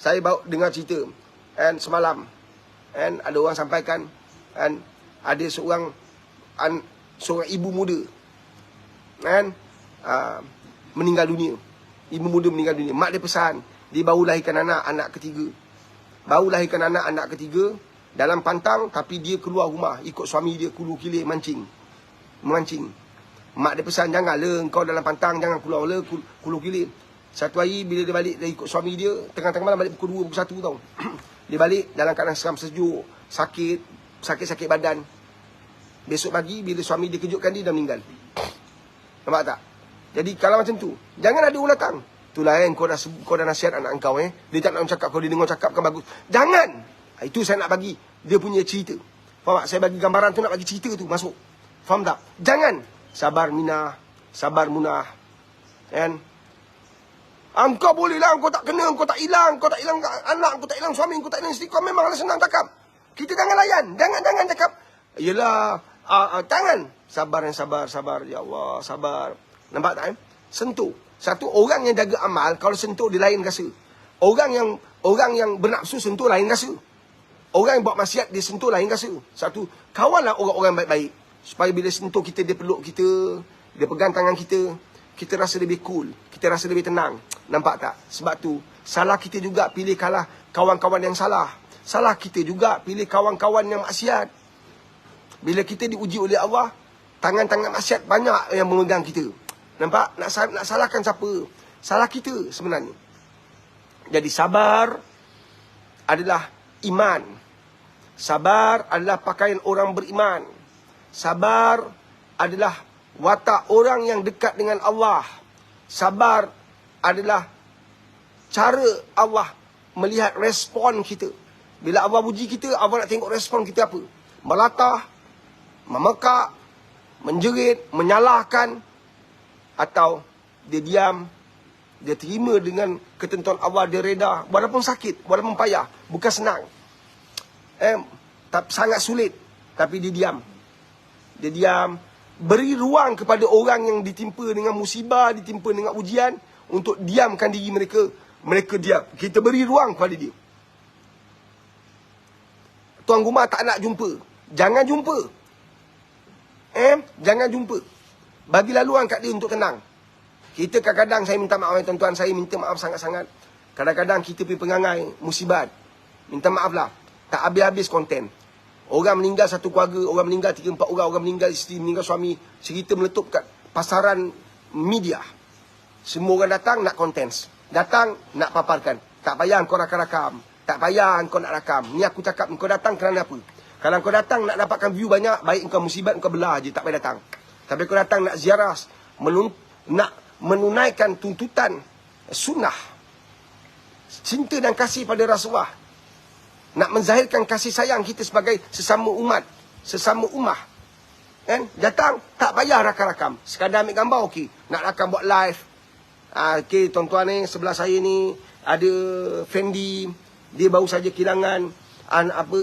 Saya baru dengar cerita. Semalam. Ada orang sampaikan. Ada seorang ibu muda. Meninggal dunia. Ibu muda meninggal dunia. Mak dia pesan. Dia baru lahirkan anak ketiga. Baru lahirkan anak ketiga. Dalam pantang, tapi dia keluar rumah. Ikut suami dia kulu kilir mancing. Memancing. Mak dia pesan, janganlah kau dalam pantang, jangan keluar lah kulu kilir. Satu hari bila dia balik, dia ikut suami dia, tengah-tengah malam balik pukul 2, pukul 1 tau. Dia balik dalam keadaan seram sejuk, sakit badan. Besok pagi bila suami dia kejutkan dia, dah meninggal. Nampak tak? Jadi kalau macam tu, jangan ada orang datang. Itulah kau dah nasihat anak kau. Dia tak nak cakap, kalau dia dengar cakap kan bagus. Jangan! Itu saya nak bagi dia punya cerita. Faham tak? Saya bagi gambaran tu, nak bagi cerita tu masuk. Faham tak? Jangan! Sabar minah, sabar munah. Engkau boleh lah, engkau tak kena, engkau tak hilang anak, engkau tak hilang suami, engkau tak hilang isteri, kau memanglah senang cakap. Kita jangan layan, jangan cakap. Yelah, jangan. Sabar, ya Allah, sabar. Nampak tak? Sentuh. Satu orang yang jaga amal, kalau sentuh dia lain rasa. Orang yang bernafsu sentuh lain rasa. Orang yang buat maksiat dia sentuh lain rasa. Satu, kawanlah orang-orang baik-baik. Supaya bila sentuh kita, dia peluk kita, dia pegang tangan kita, kita rasa lebih cool, kita rasa lebih tenang. Nampak tak? Sebab tu, salah kita juga pilih kalah kawan-kawan yang salah. Salah kita juga pilih kawan-kawan yang maksiat. Bila kita diuji oleh Allah, tangan-tangan maksiat banyak yang memegang kita. Nampak? Nak salahkan siapa? Salah kita sebenarnya. Jadi sabar adalah iman. Sabar adalah pakaian orang beriman. Sabar adalah watak orang yang dekat dengan Allah. Sabar adalah cara Allah melihat respon kita. Bila Allah puji kita, Allah nak tengok respon kita apa. Melatah, memekak, menjerit, menyalahkan. Atau dia diam, dia terima dengan ketentuan Allah, dia reda. Walaupun sakit, walaupun payah, bukan senang. Sangat sulit, tapi dia diam. Dia diam. Beri ruang kepada orang yang ditimpa dengan musibah, ditimpa dengan ujian, untuk diamkan diri mereka. Mereka diam. Kita beri ruang kepada dia. Tuan rumah tak nak jumpa, jangan jumpa. Jangan jumpa. Bagi laluan kat dia untuk tenang. Kita kadang-kadang, saya minta maaf tuan-tuan, saya minta maaf sangat-sangat. Kadang-kadang kita pergi pengangai musibat. Minta maaf lah. Tak habis-habis konten. Orang meninggal satu keluarga, orang meninggal 3-4 orang meninggal isteri, meninggal suami. Cerita meletup kat pasaran media. Semua orang datang nak konten. Datang nak paparkan. Tak payah kau rakam. Tak payah kau nak rakam. Ni aku cakap, kau datang kerana apa? Kalau kau datang nak dapatkan view banyak, baik kau musibat, kau belah je, tak payah datang. Tapi kau datang nak ziarah, nak menunaikan tuntutan sunnah. cinta dan kasih pada Rasulullah. Nak menzahirkan kasih sayang kita sebagai sesama umat, sesama ummah. Kan? Datang, tak payah rakam-rakam. Sekadar ambil gambar, okey. Nak rakam buat live. Okey, tuan-tuan ni, sebelah saya ni, ada Fendi. Dia baru saja kehilangan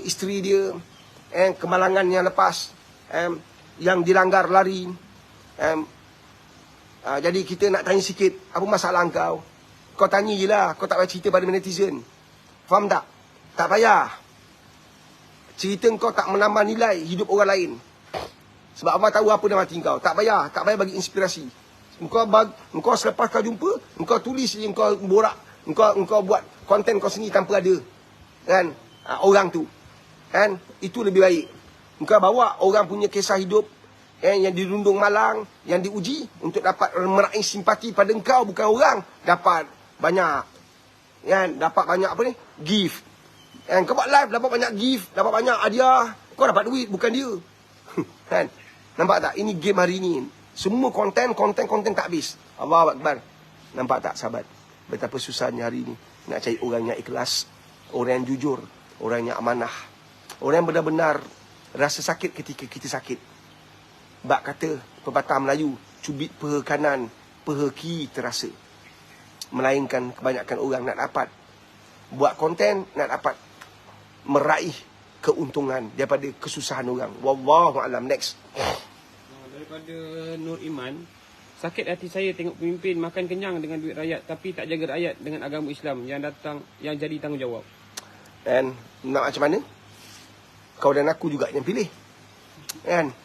isteri dia. Kemalangan yang lepas. Yang dilanggar lari. Jadi kita nak tanya sikit, apa masalah kau? Kau tanya je lah, kau tak payah cerita pada netizen. Faham tak? Tak payah. Cerita kau tak menambah nilai hidup orang lain. Sebab Allah tahu apa dah mati kau. Tak payah bagi inspirasi. Engkau selepas kau jumpa, engkau tulis je, engkau borak, engkau buat konten kau sendiri tanpa ada kan orang tu. Kan? Itu lebih baik. Engkau bawa orang punya kisah hidup yang dirundung malang, yang diuji untuk dapat meraih simpati pada engkau, bukan orang. Dapat banyak. Kan? Dapat banyak apa ni? Gift. Kau buat live, dapat banyak gift, dapat banyak hadiah. Kau dapat duit, bukan dia. Kan? Nampak tak? Ini game hari ni. Semua konten tak habis. Allahu Akbar. Nampak tak sahabat? Betapa susahnya hari ni nak cari orang yang ikhlas, orang yang jujur, orang yang amanah, orang yang benar-benar rasa sakit ketika kita sakit. Bak kata pepatah Melayu, cubit peha kanan, peha kiri terasa. Melainkan kebanyakan orang nak dapat buat konten, nak dapat meraih keuntungan daripada kesusahan orang. Wallahu alam. Next. Daripada Nur Iman, sakit hati saya tengok pemimpin makan kenyang dengan duit rakyat tapi tak jaga rakyat dengan agama Islam yang jadi tanggungjawab. Dan nak macam mana? Kau dan aku juga yang pilih. Kan?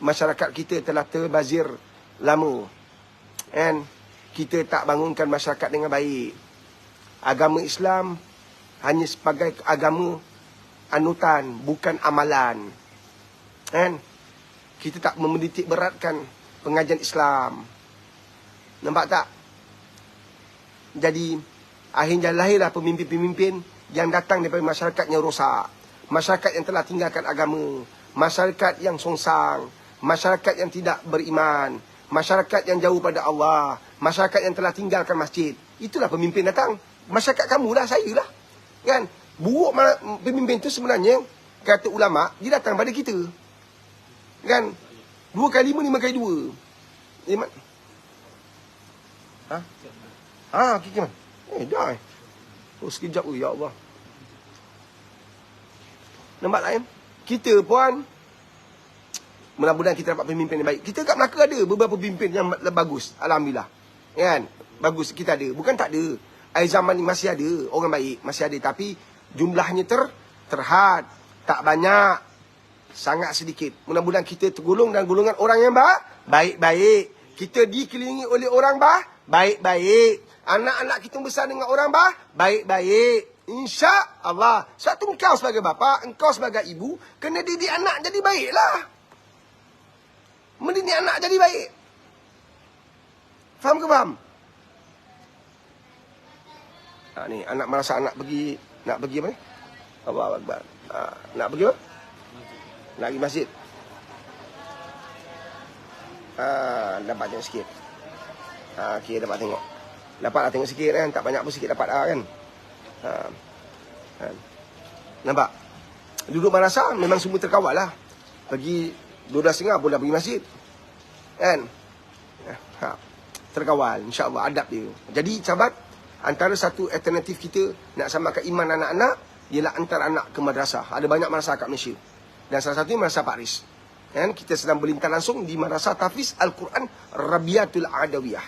Masyarakat kita telah terbazir lama. Kan? Kita tak bangunkan masyarakat dengan baik. Agama Islam hanya sebagai agama anutan, bukan amalan. Kan? Kita tak memenitik beratkan pengajian Islam. Nampak tak? Jadi, akhirnya lahirlah pemimpin-pemimpin yang datang daripada masyarakat yang rosak. Masyarakat yang telah tinggalkan agama. Masyarakat yang songsang. Masyarakat yang tidak beriman. Masyarakat yang jauh pada Allah. Masyarakat yang telah tinggalkan masjid. Itulah pemimpin datang. Masyarakat kamulah, saya lah. Kan? Buruk pemimpin tu sebenarnya, kata ulama', dia datang pada kita. Kan? 2 kali 5, 5 kali 2. Iman. Okey, man. Dah. Oh, sekejap. Ya Allah. Nampak tak, kita pun, mudah-mudahan kita dapat pemimpin yang baik. Kita kat Melaka ada beberapa pemimpin yang bagus. Alhamdulillah. Kan? Bagus, kita ada. Bukan tak ada. Air zaman ni masih ada. Orang baik. Masih ada. Tapi jumlahnya terhad. Tak banyak. Sangat sedikit. Mudah-mudahan kita tergolong dalam golongan orang yang baik-baik. Kita dikelilingi oleh orang baik-baik. Anak-anak kita besar dengan orang baik-baik. InsyaAllah. Sebab tu engkau sebagai bapa, engkau sebagai ibu, kena didik anak jadi baiklah. Mendidik anak jadi baik. Faham ke faham? Ni anak merasa nak pergi apa ni? Allahu Akbar. Nak pergi apa? Nak pergi masjid. Dapat tengok sikit. Okey, dapat tengok. Dapatlah tengok sikit kan. Tak banyak pun sikit dapat kan. Nampak? Duduk madrasah memang semua terkawal lah. Pergi 12.30 pun dah pergi masjid. Kan? Terkawal. InsyaAllah adab dia. Jadi sahabat, antara satu alternatif kita nak samakan iman anak-anak ialah hantar anak ke madrasah. Ada banyak madrasah kat Malaysia. Dan salah satunya madrasah Pak Riz. Kan? Kita sedang berlintang langsung di madrasah Tahfiz Al-Quran Rabiatul Adawiyah.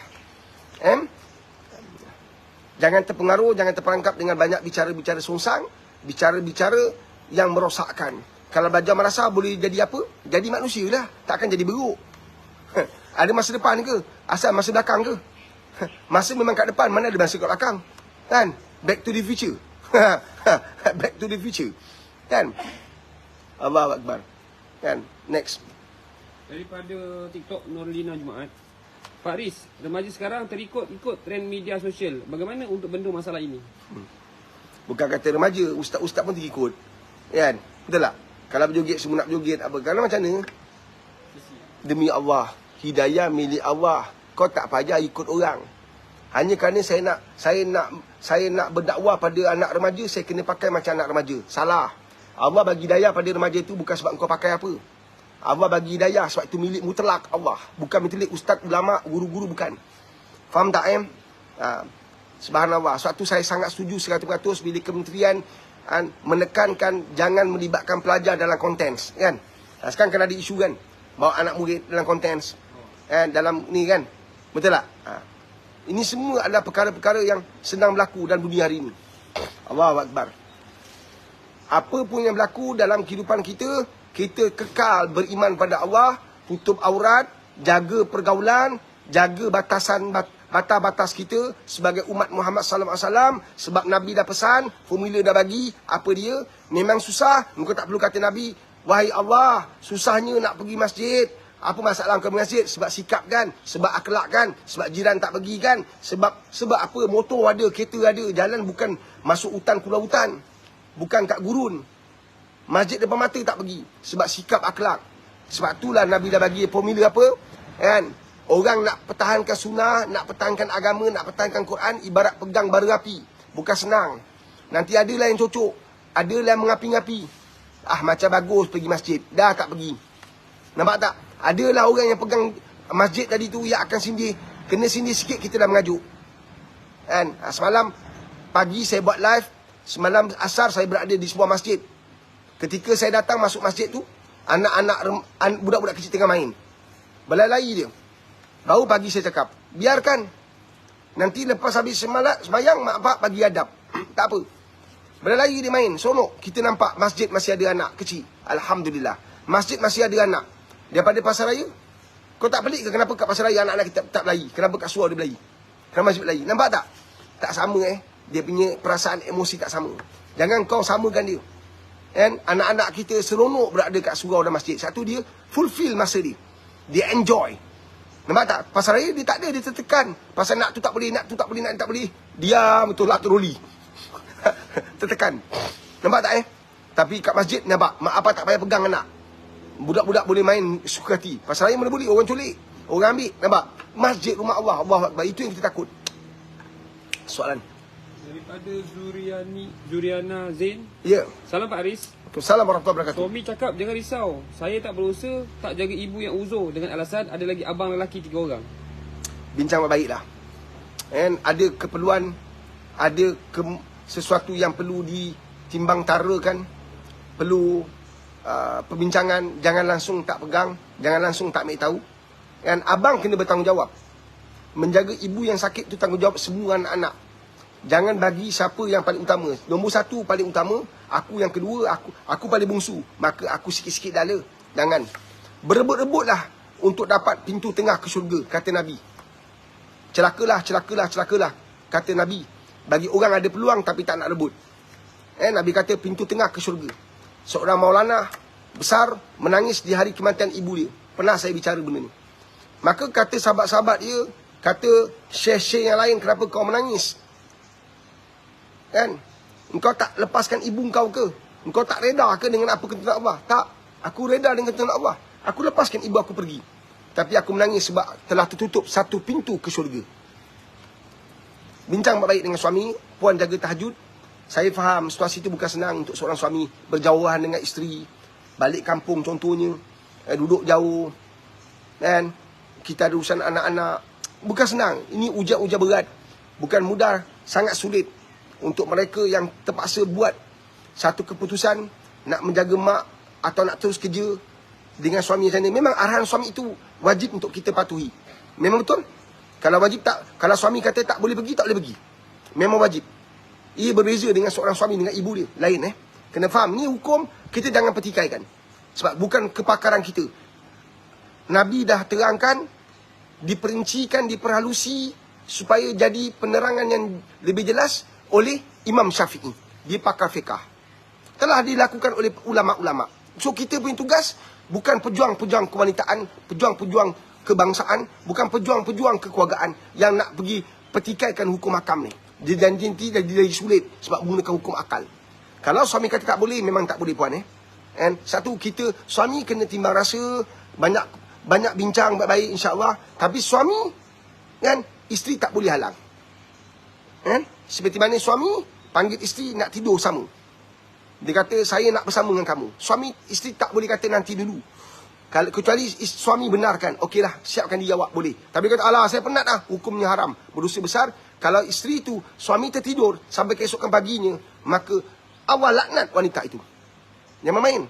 Jangan terpengaruh, jangan terperangkap dengan banyak bicara-bicara songsang, bicara-bicara yang merosakkan. Kalau belajar madrasah boleh jadi apa? Jadi manusia lah. Takkan jadi beruk. Ada masa depan ke? Asal masa belakang ke? Masa memang kat depan, mana ada masa kat belakang? Kan? Back to the future. Back to the future. Kan? Allahu Akbar. Kan? Next. Daripada TikTok Nurlina Jumaat, Pak Riz, remaja sekarang terikut-ikut trend media sosial. Bagaimana untuk bendung masalah ini? Bukan kata remaja, ustaz-ustaz pun terikut. Kan? Betul tak? Kalau berjoget, semua nak berjoget apa. Kalau macam mana? Demi Allah, hidayah milik Allah. Kau tak payah ikut orang. Hanya kerana saya nak berdakwah pada anak remaja, saya kena pakai macam anak remaja. Salah. Allah bagi hidayah pada remaja itu bukan sebab kau pakai apa. Allah bagi hidayah sebab itu milik mutlak Allah. Bukan milik ustaz, ulama, guru-guru, bukan. Faham tak, Subhanallah. Sebab tu saya sangat setuju 100% bila kementerian menekankan jangan melibatkan pelajar dalam kontens, kan? Sekarang kan ada isu kan, bawa anak murid dalam kontens, dalam ni kan, betul tak? Ini semua adalah perkara-perkara yang sedang berlaku dalam dunia hari ini. Allahu Akbar. Apa pun yang berlaku dalam kehidupan kita, kita kekal beriman pada Allah, tutup aurat, jaga pergaulan, jaga batas-batas kita sebagai umat Muhammad sallallahu alaihi wasallam, sebab Nabi dah pesan, formula dah bagi, apa dia? Memang susah, engkau tak perlu kata Nabi, wahai Allah, susahnya nak pergi masjid. Apa masalah kau masjid? Sebab sikap kan, sebab akhlak kan, sebab jiran tak pergi kan, sebab apa? Motor ada, kereta ada, jalan bukan masuk hutan keluar hutan, bukan kat gurun. Masjid depan mata tak pergi sebab sikap akhlak. Sebab itulah Nabi dah bagi formula apa? Kan? Orang nak pertahankan sunnah, nak pertahankan agama, nak pertahankan Quran, ibarat pegang bara api. Bukan senang. Nanti adalah yang cocok, adalah yang mengapi-ngapi. Macam bagus pergi masjid, dah tak pergi. Nampak tak? Adalah orang yang pegang masjid tadi tu yang akan sindir. Kena sindir sikit kita dah mengajuk. Kan? Semalam pagi saya buat live, semalam asar saya berada di sebuah masjid. Ketika saya datang masuk masjid tu, anak-anak budak-budak kecil tengah main. Berlari dia. Baru pagi saya cakap, biarkan. Nanti lepas habis sembahyang, mak bapak bagi adab. Tak apa. Berlari dia main, sonok. Kita nampak masjid masih ada anak kecil. Alhamdulillah. Masjid masih ada anak. Daripada pasar raya, kau tak pelik ke kenapa kat pasar raya anak-anak kita tak berlari? Kenapa kat surau dia berlari? Kenapa masjid berlari? Nampak tak? Tak sama Dia punya perasaan emosi tak sama. Jangan kau samakan dia. And anak-anak kita seronok berada kat surau dan masjid. Satu dia fulfill masa dia. Dia enjoy. Nampak tak? Pasar raya dia tak ada, dia tertekan. Pasal nak tu tak boleh, nak tu tak boleh, nak tak boleh. Diam betul lah troli. Tertekan. Nampak tak Tapi kat masjid nampak, mak apa tak payah pegang anak. Budak-budak boleh main suka hati. Pasal raya mana boleh, orang culik, orang ambil. Nampak? Masjid rumah Allah, Allahu Akbar. Itu yang kita takut. Soalan daripada Zuriana Zain. Ya. Salam Pak Aris. Assalamualaikum warahmatullahi wabarakatuh. Suami cakap jangan risau, saya tak berusaha, tak jaga ibu yang uzur dengan alasan ada lagi abang lelaki 3 orang. Bincang baiklah. And ada keperluan, ada sesuatu yang perlu ditimbang tarakan, perlu perbincangan. Jangan langsung tak pegang, jangan langsung tak ambil tahu. Dan abang kena bertanggungjawab. Menjaga ibu yang sakit tu tanggungjawab semua anak-anak. Jangan bagi siapa yang paling utama. Nombor 1 paling utama, aku yang kedua, aku paling bungsu, maka aku sikit-sikit dala. Jangan. Berebut-rebutlah untuk dapat pintu tengah ke syurga, kata Nabi. Celakalah, kata Nabi. Bagi orang ada peluang tapi tak nak rebut. Nabi kata pintu tengah ke syurga. Seorang maulana besar menangis di hari kematian ibu dia. Pernah saya bicara benda ni. Maka kata sahabat-sahabat dia, kata syekh-syekh yang lain, kenapa kau menangis? Kan? Engkau tak lepaskan ibu engkau ke? Engkau tak reda ke dengan apa ketentuan Allah? Tak. Aku reda dengan ketentuan Allah. Aku lepaskan ibu aku pergi. Tapi aku menangis sebab telah tertutup satu pintu ke syurga. Bincang baik-baik dengan suami. Puan jaga tahajud. Saya faham situasi itu bukan senang untuk seorang suami. Berjauhan dengan isteri. Balik kampung contohnya. Duduk jauh. Dan kita ada urusan anak-anak. Bukan senang. Ini ujian-ujian berat. Bukan mudah. Sangat sulit. Untuk mereka yang terpaksa buat satu keputusan nak menjaga mak atau nak terus kerja dengan suami macam ni. Memang arahan suami itu wajib untuk kita patuhi. Memang betul. Kalau wajib tak, kalau suami kata tak boleh pergi, tak boleh pergi. Memang wajib. Ia berbeza dengan seorang suami dengan ibu dia. Lain Kena faham. Ni hukum kita jangan pertikaikan. Sebab bukan kepakaran kita. Nabi dah terangkan, diperincikan, diperhalusi supaya jadi penerangan yang lebih jelas oleh Imam Syafi'i. Dia pakar fiqah. Telah dilakukan oleh ulama-ulama. So kita punya tugas bukan pejuang-pejuang kewanitaan, pejuang-pejuang kebangsaan, bukan pejuang-pejuang kekeluargaan yang nak pergi pertikaikan hukum hakam ni. Dia nanti jadi sulit sebab menggunakan hukum akal. Kalau suami kata tak boleh, memang tak boleh puan And satu, kita suami kena timbang rasa, banyak bincang baik-baik insya-Allah. Tapi suami kan, isteri tak boleh halang. Seperti mana suami panggil isteri nak tidur sama. Dia kata, saya nak bersama dengan kamu. Suami, isteri tak boleh kata nanti dulu. Kalau kecuali suami benarkan, okeylah, siapkan dia awak, boleh. Tapi kata, alah, saya penat dah, hukumnya haram, berdosa besar. Kalau isteri tu, suami tertidur sampai keesokan paginya, maka Allah laknat wanita itu. Jangan main.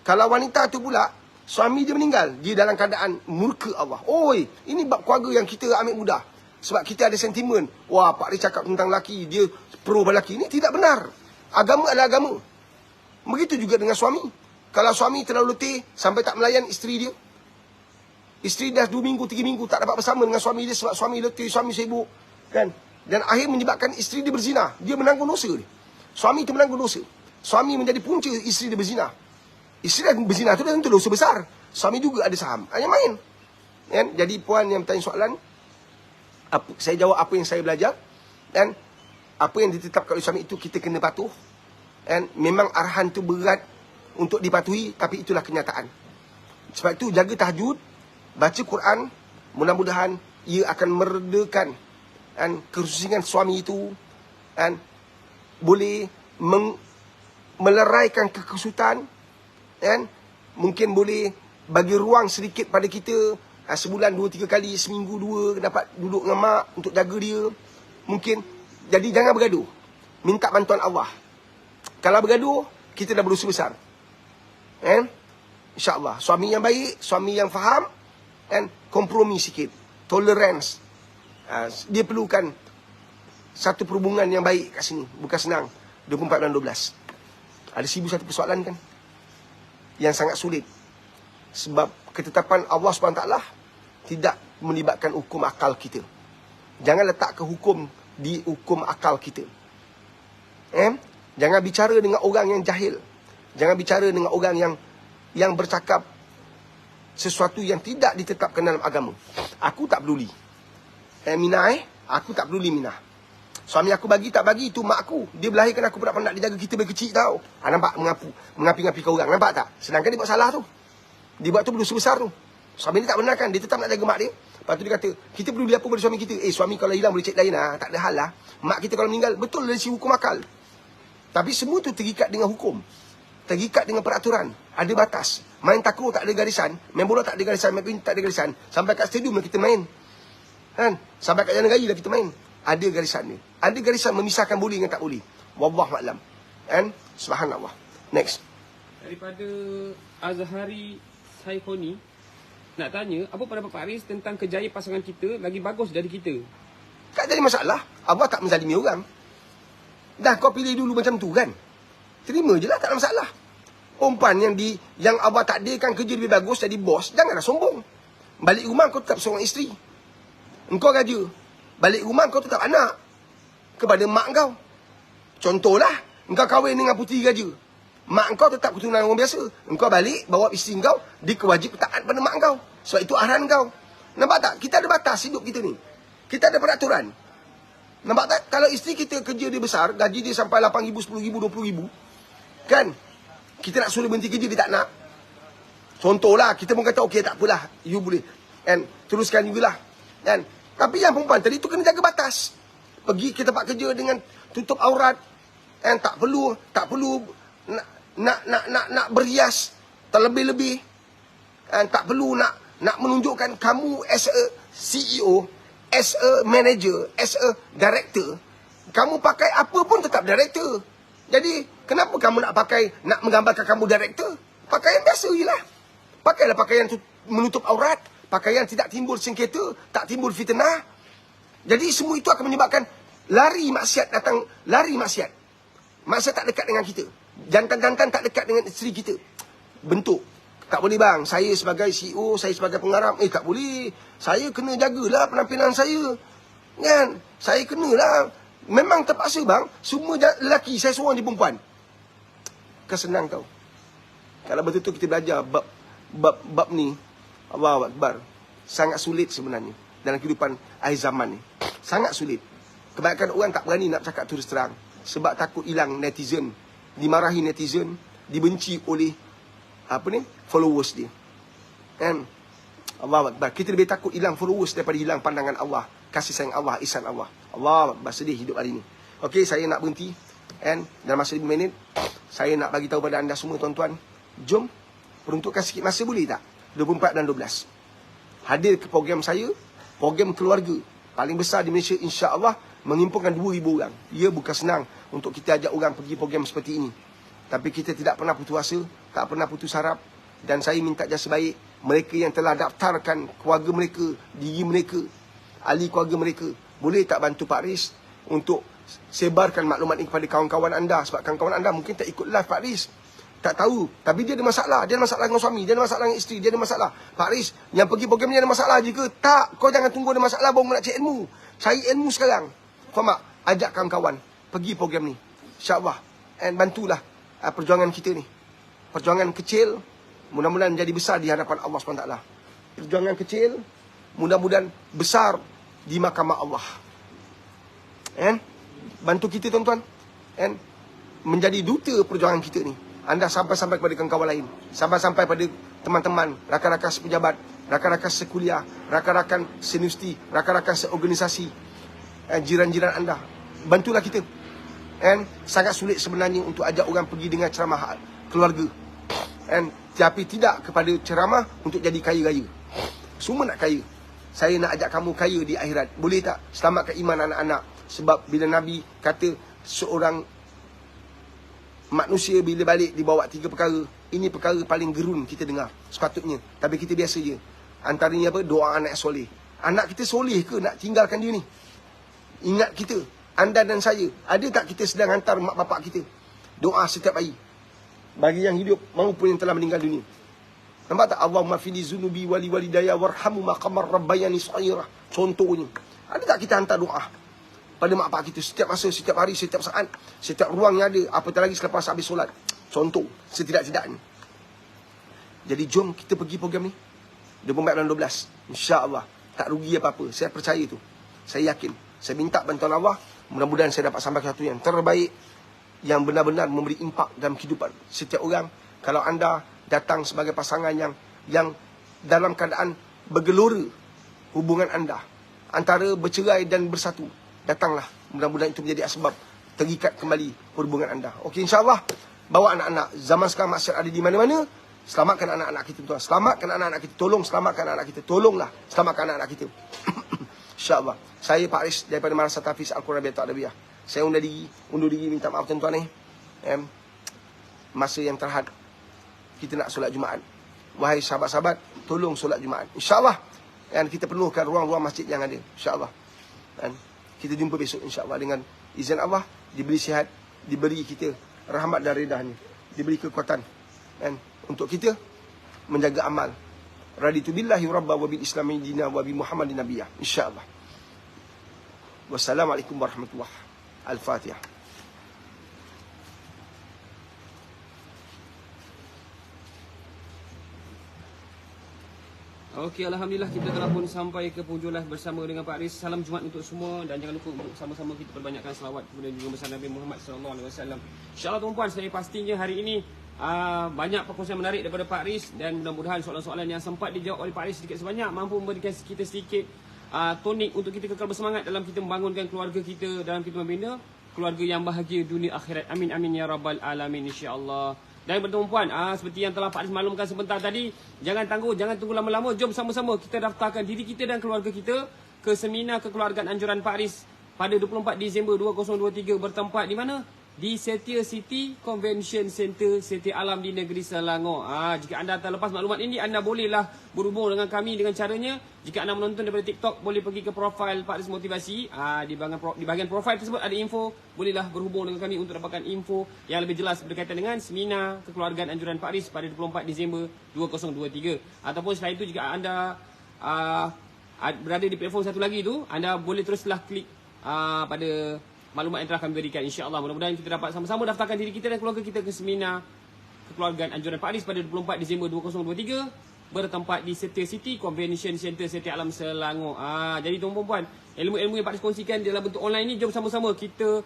Kalau wanita tu pula, suami dia meninggal, dia dalam keadaan murka Allah. Oi, ini bab keluarga yang kita ambil mudah. Sebab kita ada sentimen. Wah, Pak Riz cakap tentang lelaki, dia pro lelaki. Ini tidak benar. Agama adalah agama. Begitu juga dengan suami. Kalau suami terlalu letih sampai tak melayan isteri dia. Isteri dah 2 minggu, 3 minggu tak dapat bersama dengan suami dia sebab suami letih, suami sibuk. Kan? Dan akhir menyebabkan isteri dia berzina. Dia menanggung dosa dia. Suami itu menanggung dosa. Suami menjadi punca isteri dia berzina. Isteri dia berzina tu dah tentu dosa besar. Suami juga ada saham. Hanya main. Kan? Jadi puan yang bertanya soalan, saya jawab apa yang saya belajar. Dan apa yang ditetapkan oleh suami itu kita kena patuh. Dan memang arahan tu berat untuk dipatuhi, tapi itulah kenyataan. Sebab itu jaga tahajud, baca Quran, mudah-mudahan ia akan meredakan dan kerusingan suami itu dan boleh meleraikan kekesutan dan mungkin boleh bagi ruang sedikit pada kita sebulan 2-3 kali, seminggu 2 dapat duduk dengan mak untuk jaga dia. Mungkin, jadi jangan bergaduh. Minta bantuan Allah. Kalau bergaduh, kita dah berdosa besar. InsyaAllah. Suami yang baik, suami yang faham, dan kompromi sikit. Tolerance. Dia perlukan satu perhubungan yang baik kat sini. Bukan senang. 24 dan 12. Ada 1001 persoalan kan? Yang sangat sulit. Sebab ketetapan Allah SWT tidak melibatkan hukum akal kita. Jangan letakkan hukum di hukum akal kita. Jangan bicara dengan orang yang jahil. Jangan bicara dengan orang yang bercakap sesuatu yang tidak ditetapkan dalam agama. Aku tak peduli. Minah aku tak peduli Minah. Suami aku bagi tak bagi, itu mak aku. Dia berlahirkan aku penat-penat, dia jaga kita dari kecil tau. Nampak mengapi-ngapi kau orang. Nampak tak? Sedangkan dia buat salah tu. Dia buat tu berdosa besar tu. Suami dia tak benarkan, dia tetap nak jaga mak dia. Lepas tu dia kata, kita peduli apa pada suami kita? Suami kalau hilang boleh cek lain lah. Tak ada hal lah. Mak kita kalau meninggal, betul dari si hukum akal. Tapi semua tu terikat dengan hukum. Terikat dengan peraturan. Ada batas. Main takraw tak ada garisan. Main bola tak ada garisan. Main pintu tak ada garisan. Sampai kat stadium lah kita main. Kan? Sampai kat jalan raya lah kita main. Ada garisan ni. Ada garisan memisahkan boleh dengan tak boleh. Wallahualam. Kan? Subhanallah. Next. Daripada Azhari Saifoni, nak tanya, apa pendapat Pak Riz tentang kejayaan pasangan kita lagi bagus dari kita? Tak jadi masalah. Allah tak menzalimi orang. Dah kau pilih dulu macam tu kan? Terima je lah, tak ada masalah. Perempuan yang Allah takdirkan kerja lebih bagus jadi bos, janganlah sombong. Balik rumah kau tetap seorang isteri. Engkau raja. Balik rumah kau tetap anak kepada mak kau. Contohlah, engkau kahwin dengan puteri raja. Mak kau tetap keturunan orang biasa. Engkau balik, bawa isteri kau, dia kewajib taat pada mak kau. Sebab itu arahan kau. Nampak tak? Kita ada batas hidup kita ni. Kita ada peraturan. Nampak tak? Kalau isteri kita kerja dia besar, gaji dia sampai 8,000, 10,000, 20,000. Kan? Kita nak suruh berhenti kerja, dia tak nak. Contohlah, kita pun kata, okey tak apalah. You boleh. And teruskan jugalah. Kan? Tapi yang perempuan tadi tu kena jaga batas. Pergi ke tempat kerja dengan tutup aurat. And tak perlu nak berhias terlebih-lebih. And tak perlu nak menunjukkan kamu as a CEO, as a manager, as a director. Kamu pakai apa pun tetap director. Jadi, kenapa kamu nak menggambarkan kamu director? Pakaian biasa je lah. Pakailah pakaian tu menutup aurat. Pakaian tidak timbul sengketa, tak timbul fitnah. Jadi, semua itu akan menyebabkan lari maksiat datang, lari maksiat. Maksiat tak dekat dengan kita. Jantan-jantan tak dekat dengan isteri kita. Bentuk. Tak boleh bang, saya sebagai CEO, saya sebagai pengarah, tak boleh. Saya kena jagalah penampilan saya. Kan? Saya kenalah. Memang terpaksa bang, semua lelaki, saya seorang je perempuan. Kesenang kau. Kalau betul-betul kita belajar bab ni, Allahu Akbar. Sangat sulit sebenarnya dalam kehidupan akhir zaman ni. Sangat sulit. Kebanyakan orang tak berani nak cakap terus terang. Sebab takut hilang netizen. Dimarahi netizen. Dibenci oleh followers dia. Kan? Allahu Akbar. Kita lebih takut hilang followers daripada hilang pandangan Allah kasih sayang Allah, ihsan Allah. Allah bersedih hidup hari ni. Okey, saya nak berhenti. And dalam masa 5 minit, saya nak bagi tahu pada anda semua tuan-tuan, jom peruntukkan sikit masa, boleh tak? 24 dan 12. Hadir ke program saya, program keluarga paling besar di Malaysia, insya-Allah menghimpunkan 2,000 orang. Ya, bukan senang untuk kita ajak orang pergi program seperti ini. Tapi kita tidak pernah putus asa, tak pernah putus harap. Dan saya minta jasa baik mereka yang telah daftarkan keluarga mereka, diri mereka, ahli keluarga mereka. Boleh tak bantu Pak Riz untuk sebarkan maklumat ini kepada kawan-kawan anda. Sebab kawan-kawan anda mungkin tak ikut live Pak Riz, tak tahu. Tapi dia ada masalah. Dia ada masalah dengan suami, dia ada masalah dengan isteri, dia ada masalah. Pak Riz, yang pergi program ni ada masalah je ke? Tak, kau jangan tunggu ada masalah baru nak cari ilmu. Cari ilmu sekarang. Faham tak? Ajak kawan-kawan pergi program ni, InsyaAllah. And bantulah perjuangan kita ni. Perjuangan kecil mudah-mudahan menjadi besar di hadapan Allah SWT. Perjuangan kecil mudah-mudahan besar di mahkamah Allah. And bantu kita tuan-tuan. And menjadi duta perjuangan kita ni. Anda sampai-sampai kepada kawan-kawan lain, sampai-sampai pada teman-teman, rakan-rakan sepejabat, rakan-rakan sekuliah, rakan-rakan seuniversiti, rakan-rakan seorganisasi, jiran-jiran anda. Bantulah kita. And sangat sulit sebenarnya untuk ajak orang pergi dengan ceramah keluarga. And tapi tidak kepada ceramah untuk jadi kaya raya. Semua nak kaya. Saya nak ajak kamu kaya di akhirat. Boleh tak? Selamatkan iman anak-anak. Sebab bila Nabi kata seorang manusia bila balik dibawa 3 perkara, ini perkara paling gerun kita dengar sepatutnya. Tapi kita biasa je. Antaranya apa? Doa anak soleh. Anak kita soleh ke nak tinggalkan dia ni? Ingat kita, anda dan saya, ada tak kita sedang hantar mak bapak kita doa setiap hari bagi yang hidup maupun yang telah meninggal dunia? Nampak tak? Allahumma fili zunubi wali walidayya warhamu maqamar rabbayani shaghira. Contohnya, ada tak kita hantar doa pada mak bapak kita setiap masa, setiap hari, setiap saat, setiap ruang yang ada, apatah lagi selepas habis solat? Contoh, setidak-tidaknya. Jadi jom kita pergi program ni 24 dan 12. InsyaAllah tak rugi apa-apa. Saya percaya tu. Saya yakin. Saya minta bantuan Allah. Mudah-mudahan saya dapat sampai satu yang terbaik, yang benar-benar memberi impak dalam kehidupan setiap orang. Kalau anda datang sebagai pasangan yang dalam keadaan bergelora hubungan anda, antara bercerai dan bersatu, datanglah. Mudah-mudahan itu menjadi asbab terikat kembali hubungan anda. Okey, insyaAllah. Bawa anak-anak. Zaman sekarang maksiat ada di mana-mana. Selamatkan anak-anak kita, tuan. Selamatkan anak-anak kita. Tolong selamatkan anak-anak kita. Tolonglah selamatkan anak-anak kita. InsyaAllah. Saya Pak Riz daripada Madrasah Tahfiz Al-Quran Rabiatul Adawiyah. Saya undur diri, minta maaf tuan-tuan ni. Masa yang terhad kita nak solat Jumaat. Wahai sahabat-sahabat, tolong solat Jumaat. InsyaAllah. Dan kita penuhkan ruang-ruang masjid yang ada. InsyaAllah. Dan kita jumpa besok insyaAllah dengan izin Allah. Diberi sihat, diberi kita rahmat dan redahnya, diberi kekuatan. Dan untuk kita menjaga amal. Raditu billahi rabba wa bil islami dina wa bi Muhammadin nabiyya. InsyaAllah. Wassalamualaikum warahmatullahi wabarakatuh. Al-Fatihah. Okey, Alhamdulillah kita telah pun sampai ke penghujung live bersama dengan Pak Riz. Salam Jumaat untuk semua dan jangan lupa untuk sama-sama kita perbanyakkan selawat kepada junjungan besar Nabi Muhammad SAW. InsyaAllah tuan-puan, saya pastinya hari ini banyak perkongsian menarik daripada Pak Riz dan mudah-mudahan soalan-soalan yang sempat dijawab oleh Pak Riz sedikit sebanyak mampu memberikan kita sedikit tonik untuk kita kekal bersemangat dalam kita membangunkan keluarga kita, dalam kita membina keluarga yang bahagia dunia akhirat. Amin amin ya rabbal alamin, insya-Allah. Dan tuan-puan, seperti yang telah Pak Riz maklumkan sebentar tadi, jangan tunggu lama-lama. Jom sama-sama kita daftarkan diri kita dan keluarga kita ke seminar kekeluargaan anjuran Pak Riz pada 24 Disember 2023 bertempat di mana? Di Setia City Convention Center, Setia Alam di negeri Selangor. Jika anda terlepas maklumat ini, anda bolehlah berhubung dengan kami dengan caranya. Jika anda menonton daripada TikTok, boleh pergi ke profil Pak Riz Motivasi. Di bahagian profil tersebut ada info. Bolehlah berhubung dengan kami untuk dapatkan info yang lebih jelas berkaitan dengan seminar kekeluargaan anjuran Pak Riz pada 24 Disember 2023. Ataupun selain itu, jika anda berada di platform satu lagi tu, anda boleh teruslah klik pada maklumat yang telah kami berikan. InsyaAllah mudah-mudahan kita dapat sama-sama daftarkan diri kita dan keluarga kita ke seminar kekeluargaan anjuran Pak Riz pada 24 Disember 2023 bertempat di Setia City Convention Center, Setia Alam, Selangor. Jadi tuan-puan, ilmu-ilmu yang Pak Riz kongsikan dalam bentuk online ni, jom sama-sama kita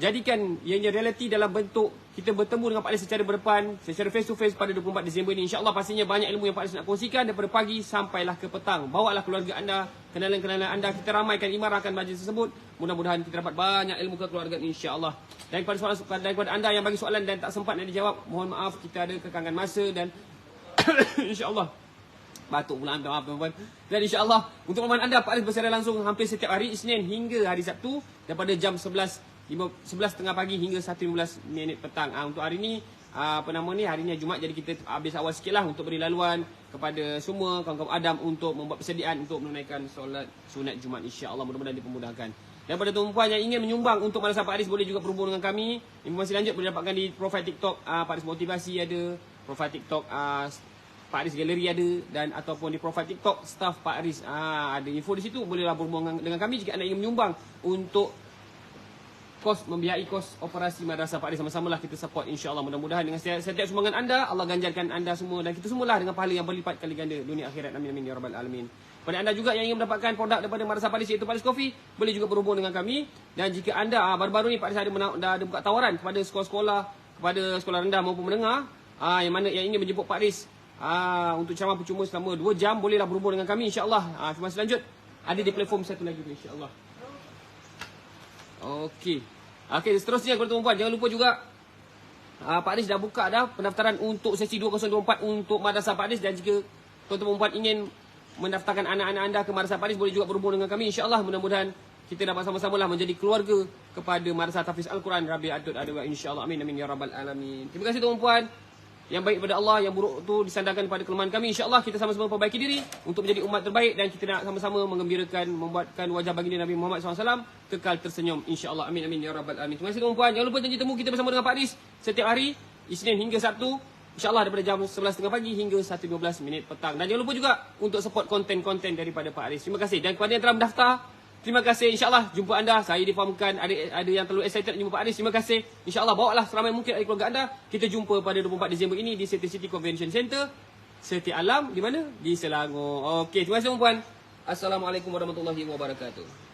jadikan ianya realiti dalam bentuk kita bertemu dengan Pak Aris secara berdepan, secara face to face pada 24 Disember ini. InsyaAllah pastinya banyak ilmu yang Pak Aris nak kongsikan daripada pagi sampailah ke petang. Bawalah keluarga anda, kenalan-kenalan anda, kita ramaikan imarahkan majlis tersebut. Mudah-mudahan kita dapat banyak ilmu kekeluargaan insya-Allah. Dan daripada anda yang bagi soalan dan tak sempat nak dijawab, mohon maaf kita ada kekangan masa dan insya-Allah batuk pula maaf tuan-tuan. Dan insya-Allah untuk pemahaman anda Pak Aris bersiaran langsung hampir setiap hari Isnin hingga hari Sabtu daripada jam 11.30 pagi hingga 1.15 petang. Untuk hari ni hari ni Jumaat, jadi kita habis awal sikitlah untuk beri laluan kepada semua kawan-kawan Adam untuk membuat persediaan untuk menunaikan solat sunat Jumaat insya-Allah. Mudah-mudahan dipermudahkan. Dan pada tuan-puan yang ingin menyumbang untuk Madrasah Pak Aris boleh juga berhubung dengan kami. Informasi lanjut boleh dapatkan di profil TikTok Pak Aris Motivasi ada, profil TikTok Pak Aris Galeri ada, dan ataupun di profil TikTok staff Pak Aris ada info di situ. Bolehlah berhubung dengan kami jika anda ingin menyumbang untuk membiayai kos operasi Madrasah Pak Aris. Sama-samalah kita support insya-Allah. Mudah-mudahan dengan setiap sumbangan anda Allah ganjarkan anda semua dan kita semualah dengan pahala yang berlipat kali ganda dunia akhirat. Amin amin ya rabbal alamin. Pada anda juga yang ingin mendapatkan produk daripada Madrasah Pak Aris iaitu Pak Aris Coffee, boleh juga berhubung dengan kami. Dan jika anda baru-baru ni Pak Aris ada buka tawaran kepada sekolah-sekolah, kepada sekolah rendah maupun menengah yang ingin menjemput Pak Aris untuk ceramah percuma selama 2 jam, bolehlah berhubung dengan kami insya-Allah. Informasi lanjut ada di platform satu lagi insya-Allah. Okey, seterusnya kepada tuan-tuan, jangan lupa juga Pak Aris dah buka dah pendaftaran untuk sesi 2024 untuk Madrasah Pak Aris. Dan jika tuan-tuan ingin mendaftarkan anak-anak anda ke Madrasah Pak Aris, boleh juga berhubung dengan kami insya-Allah. Mudah-mudahan kita dapat sama-sama lah menjadi keluarga kepada Madrasah Tahfiz Al-Quran Rabi Adud Adwa insya-Allah. Amin amin ya rabbal alamin. Terima kasih tuan-puan. Yang baik pada Allah, yang buruk tu disandarkan pada kelemahan kami. InsyaAllah kita sama-sama perbaiki diri untuk menjadi umat terbaik. Dan kita nak sama-sama menggembirakan, membuatkan wajah baginda Nabi Muhammad SAW kekal tersenyum. InsyaAllah. Amin amin ya rabbal alamin. Terima kasih tuan-puan. Jangan lupa janji temu kita bersama dengan Pak Aris setiap hari Isnin hingga Sabtu, InsyaAllah daripada jam 11.30 pagi hingga 1.15 petang. Dan jangan lupa juga untuk support konten-konten daripada Pak Aris. Terima kasih. Dan kepada yang telah mendaftar, terima kasih. InsyaAllah jumpa anda. Saya difahamkan ada yang terlalu excited jumpa Pak Aris. Terima kasih. InsyaAllah bawalah seramai mungkin dari keluarga anda. Kita jumpa pada 24 Disember ini di City Convention Center, Seti Alam. Di mana? Di Selangor. Okey, terima kasih tuan-puan. Assalamualaikum warahmatullahi wabarakatuh.